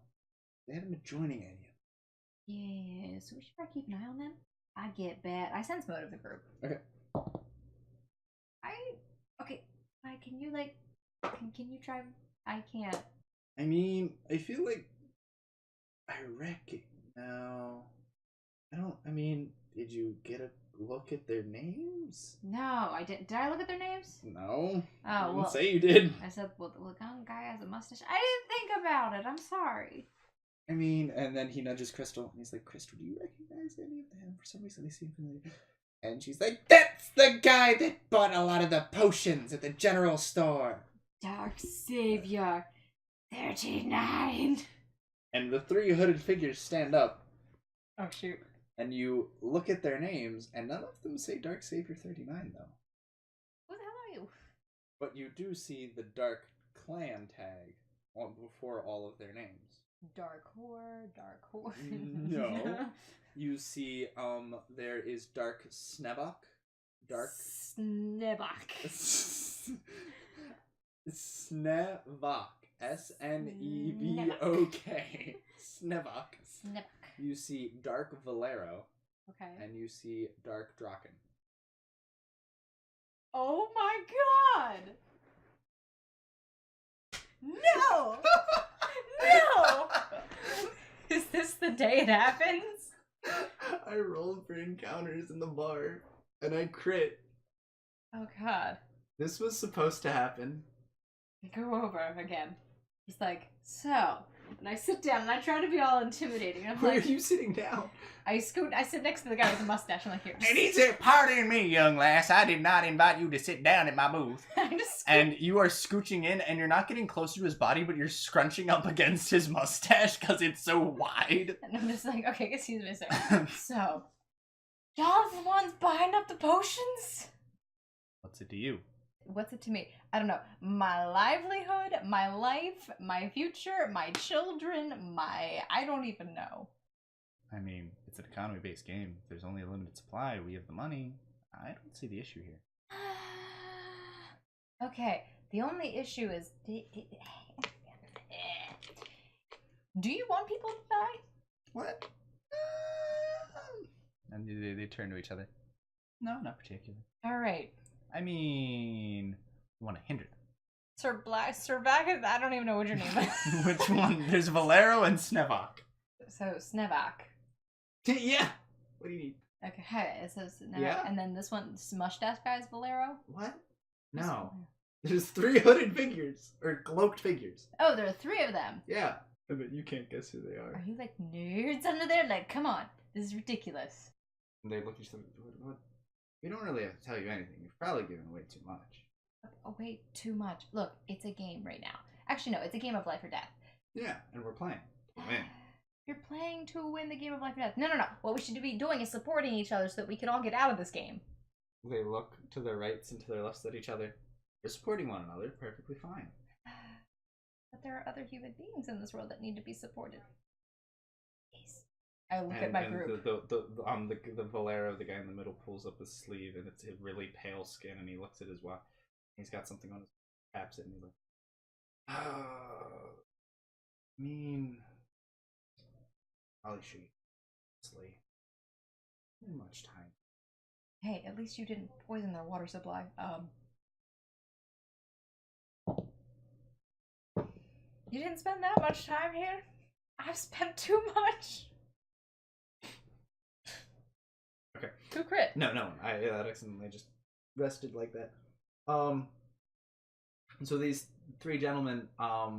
They haven't been joining any. Yeah, so we should probably keep an eye on them. I get bad. I sense mode of the group. Okay. Okay. Can you like? Can you try? I can't. I mean, I feel like I reckon now. I mean, did you get a look at their names? No, I didn't. Did I look at their names? No. Oh, You well. didn't say you did. I said, well, the guy has a mustache. I didn't think about it. I'm sorry. I mean, and then he nudges Crystal, and he's like, Crystal, do you recognize any of them? For some reason, they seem familiar. And she's like, that's the guy that bought a lot of the potions at the general store. Dark Savior 39. And the 3 hooded figures stand up, Oh, shoot. and you look at their names, and none of them say Dark Savior 39, though. Who the hell are you? But you do see the Dark Clan tag before all of their names. Dark whore, dark whore. No. You see, there is Dark Snebok. Dark Snebok. Snebok. S-N-E-B-O-K. Snebok. Snebok. You see Dark Valero. Okay. And you see Dark Draken. Oh my god! No! No! Is this the day it happens? I rolled for encounters in the bar, and I crit. Oh god. This was supposed to happen. I go over again. He's like, so. And I sit down and I try to be all intimidating. I'm Where like, are you sitting down? I sit next to the guy with the mustache. I'm like, here. And he said, pardon me, young lass. I did not invite you to sit down at my booth. I just And you are scooching in, and you're not getting closer to his body, but you're scrunching up against his mustache because it's so wide. And I'm just like, okay, excuse me, sir. So, y'all are the ones buying up the potions? What's it to you? What's it to me? I don't know. My livelihood, my life, my future, my children, I don't even know. I mean, it's an economy-based game. If there's only a limited supply, we have the money. I don't see the issue here. Okay, the only issue is... Do you want people to die? What? And they turn to each other. No, not particularly. Alright. I mean, we want to hinder them. Sir Back, I don't even know what your name is. Which one? There's Valero and Snevok. So, Snevak. Yeah. What do you need? Okay, hey, it says Snevak. Yeah. And then this one, this mustache guy is Valero? What? Who's No. Valero? There's 3 hooded figures. Or cloaked figures. Oh, there are 3 of them. Yeah. I bet you can't guess who they Are are. you like nerds under there? Like, come on. This is ridiculous. And they look at each other. What? We don't really have to tell you anything. You've probably given away too much. Oh, wait, too much. Look, it's a game right now. Actually, no, it's a game of life or death. Yeah, and we're playing. To win. You're playing to win the game of life or death. No. What we should be doing is supporting each other so that we can all get out of this game. They look to their rights and to their lefts at each other. They're supporting one another perfectly fine. But there are other human beings in this world that need to be supported. Yes. I look at my group. The Valero, the guy in the middle, pulls up his sleeve, and it's a really pale skin, and he looks at his watch. He's got something on his. taps it and he's like, I mean, probably should honestly. Too much time. Hey, at least you didn't poison their water supply. You didn't spend that much time here? I've spent too much. Okay. Who crit? No, that accidentally just rested like that. So these three gentlemen are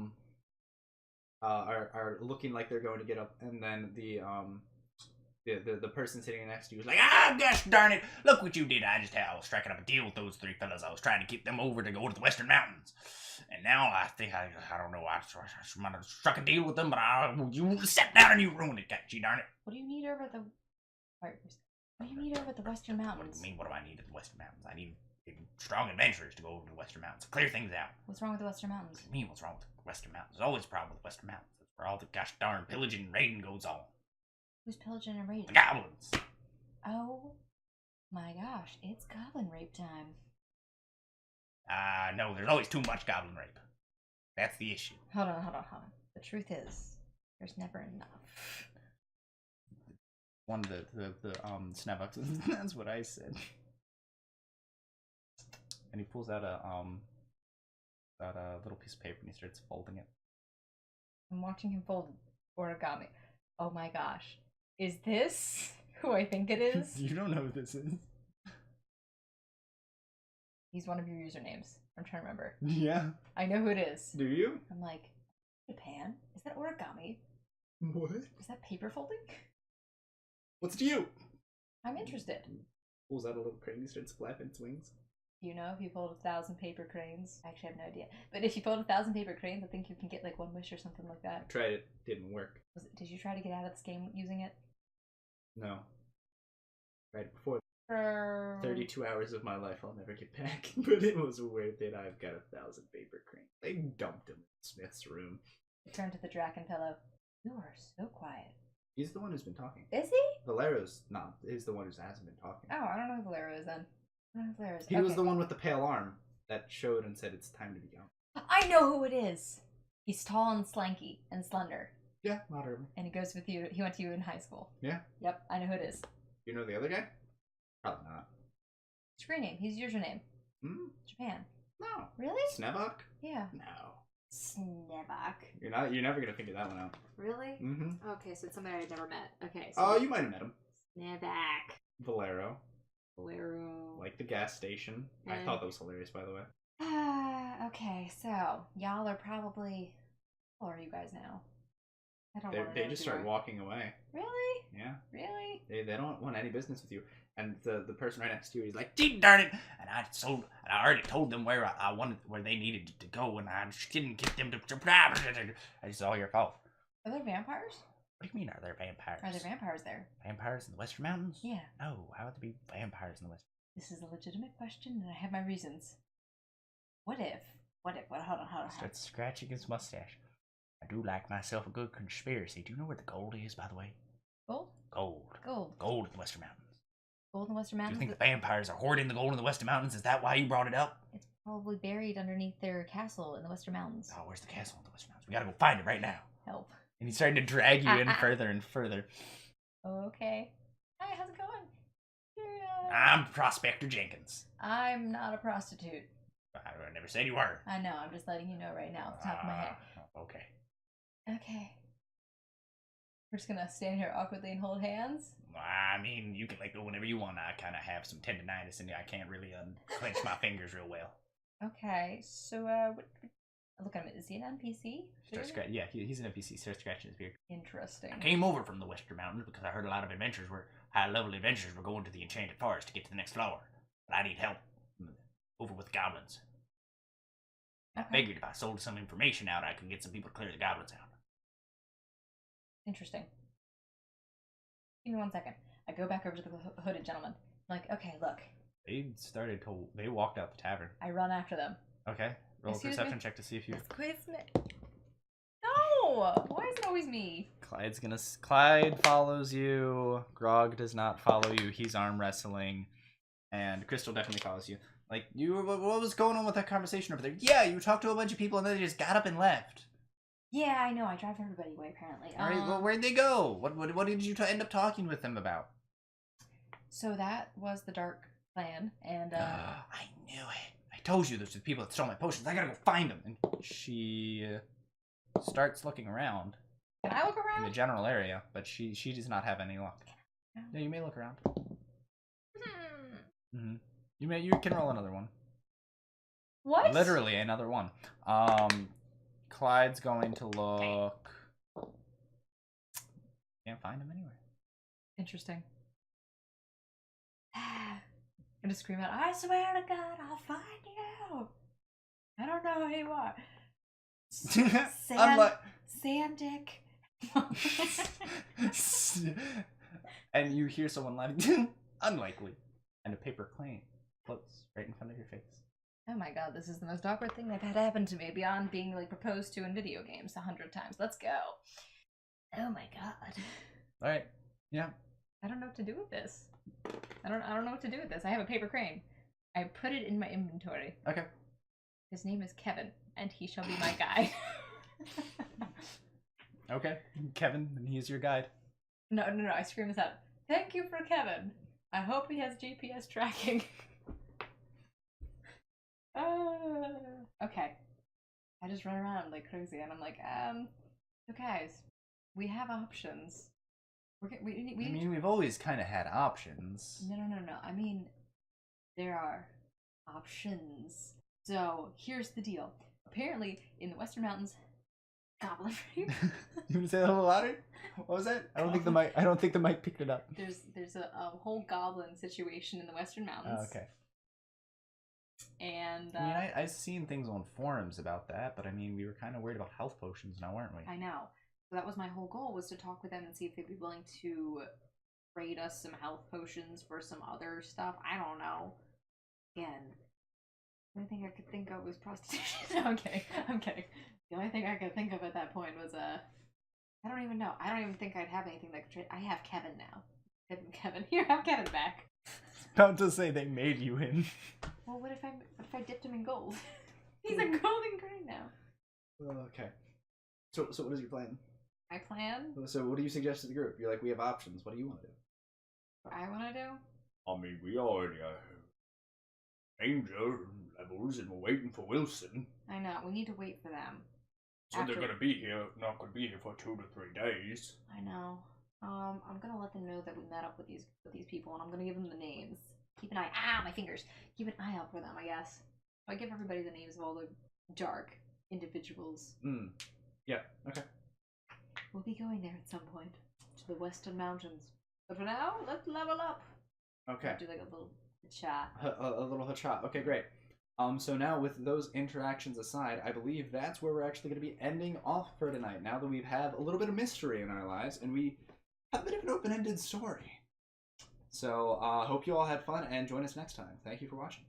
looking like they're going to get up, and then the person sitting next to you is like, Gosh darn it! Look what you did! I was striking up a deal with those three fellas. I was trying to get them over to go to the Western Mountains, and now I think I don't know. I might have struck a deal with them, but you sat down and you ruined it. Gosh darn it! What do you need over the? What do you need over the Western Mountains? What do you mean? What do I need at the Western Mountains? I need strong adventurers to go over to the Western Mountains, clear things out. What's wrong with the Western Mountains? What do you mean? What's wrong with the Western Mountains? There's always a problem with the Western Mountains. That's where all the gosh darn pillaging and raiding goes on. Who's pillaging and raiding? The goblins. Oh my gosh, it's goblin rape time. No, there's always too much goblin rape. That's the issue. Hold on. The truth is, there's never enough. One of the Snapbox. That's what I said. And he pulls out a little piece of paper and he starts folding it. I'm watching him fold origami. Oh my gosh. Is this who I think it is? You don't know who this is. He's one of your usernames. I'm trying to remember. Yeah. I know who it is. do you? I'm like, Japan? Is that origami? What? Is that paper folding? What's to you? I'm interested. Pulls out a little crane and starts flapping its wings. You know, if you fold 1,000 paper cranes, I actually have no idea. But if you fold 1,000 paper cranes, I think you can get like one wish or something like that. I tried it, didn't work. Did you try to get out of this game using it? No. Tried it before. 32 hours of my life I'll never get back, but it was worth it. I've got 1,000 paper cranes. They dumped him in Smith's room. Turn to the Draken fellow. You are so quiet. He's the one who's been talking. Is he? Valero's not. He's the one who hasn't been talking. Oh, I don't know who Valero is then. I don't know who Valero is. He was the one with the pale arm that showed and said it's time to be gone. I know who it is. He's tall and slanky and slender. Yeah, not Urban. And he goes with you. He went to you in high school. Yeah. Yep, I know who it is. You know the other guy? Probably not. Screen name. He's your name. Hmm? Japan. No. Really? Snebok? Yeah. No. Snebok. You're never gonna figure that one out. Really? Mm-hmm. Okay, so it's somebody I've never met. Okay. Oh, you might have met him. Snebok. Valero. Valero. Like the gas station. I And- thought that was hilarious, by the way. Okay, so y'all are probably. How old are you guys now? I don't want to They just start walking away. Really? Yeah. Really? They don't want any business with you. And the person right next to you, he's like, Gee darn it! And I already told them where I wanted, where they needed to go, and I just didn't get them to. It's all your fault. Are there vampires? What do you mean? Are there vampires? Are there vampires there? Vampires in the Western Mountains? Yeah. No. How would there be vampires in the West? This is a legitimate question, and I have my reasons. What if? Hold on. Starts scratching his mustache. I do like myself a good conspiracy. Do you know where the gold is, by the way? Gold? Gold. Gold. Gold in the Western Mountains. Gold in the Western Do you Mountains? think the vampires are hoarding the gold in the Western Mountains? Is that why you brought it up? It's probably buried underneath their castle in the Western Mountains. Oh, where's the castle in the Western Mountains? We gotta go find it right now. Help. And he's starting to drag you in further and further. Okay. Hi, how's it going? I'm Prospector Jenkins. I'm not a prostitute. I never said you were. I know, I'm just letting you know right now off the top of my head. Okay. Okay. We're just gonna stand here awkwardly and hold hands? I mean, you can let go whenever you want. I kind of have some tendinitis and I can't really clench my fingers real well. Okay, so, look at him. Is he an NPC? Yeah, he's an NPC. Starts scratching his beard. Interesting. I came over from the Western Mountains because I heard a lot of high-level adventurers were going to the Enchanted Forest to get to the next flower. But I need help over with goblins. I figured if I sold some information out, I could get some people to clear the goblins out. Interesting. Give me 1 second. I go back over to the hooded gentleman. I'm like, okay, look. They walked out the tavern. I run after them. Okay. Roll a Excuse perception me? check to see if you. Excuse me. No! Why is it always me? Clyde follows you. Grog does not follow you. He's arm wrestling. And Crystal definitely follows you. Like, what was going on with that conversation over there? Yeah, you talked to a bunch of people and then they just got up and left. Yeah, I know. I drive everybody away, apparently. All right, well, where'd they go? What did you end up talking with them about? So that was the dark plan, and I knew it. I told you those are the people that stole my potions. I gotta go find them. And she starts looking around. Can I look around? In the general area, but she does not have any luck. Yeah, you may look around. Mm-hmm. You can roll another one. What? Literally another one. Clyde's going to look. Can't find him anywhere. Interesting. I'm gonna scream out, I swear to God, I'll find you. I don't know who you are. Sam Dick. And you hear someone laughing. Unlikely. And a paper plane floats right in front of your face. Oh my god, this is the most awkward thing that had happened to me beyond being like proposed to in video games 100 times. Let's go. Oh my god. Alright. Yeah. I don't know what to do with this. I don't know what to do with this. I have a paper crane. I put it in my inventory. Okay. His name is Kevin, and he shall be my guide. Okay. Kevin, and he is your guide. No, I scream this out. Thank you for Kevin. I hope he has GPS tracking. Okay. I just run around like crazy, and I'm like, so guys, we have options. We've always kind of had options. No. I mean, there are options. So here's the deal. Apparently, in the Western Mountains, goblin. You want to say that a little louder? What was that? I don't think the mic picked it up. There's a whole goblin situation in the Western Mountains. Oh, okay. And I mean, I've seen things on forums about that, but I mean, we were kind of worried about health potions now, weren't we? I know. So that was my whole goal, was to talk with them and see if they'd be willing to trade us some health potions for some other stuff. I don't know. Again, the only thing I could think of was prostitution. No, I'm kidding. The only thing I could think of at that point was I don't even know. I don't even think I'd have anything that could trade. I have Kevin now. Kevin, here, have Kevin back. About to say they made you in. Well, what if I dipped him in gold? He's a golden grain now. Okay. So what is your plan? My plan? So what do you suggest to the group? You're like, we have options. What do you want to do? What I want to do? I mean, we already are danger levels and we're waiting for Wilson. I know. We need to wait for them. So they're gonna be here, not gonna be here for 2 to 3 days. I know. I'm gonna let them know that we met up with these people, and I'm gonna give them the names. Keep an eye. My fingers. Keep an eye out for them, I guess. I give everybody the names of all the dark individuals. Yeah. Okay. We'll be going there at some point to the Western Mountains. But for now, let's level up. Okay. Do like a little chat. A little hachat. Okay, great. So now with those interactions aside, I believe that's where we're actually going to be ending off for tonight. Now that we've had a little bit of mystery in our lives and we have a bit of an open-ended story. So, hope you all had fun and join us next time. Thank you for watching.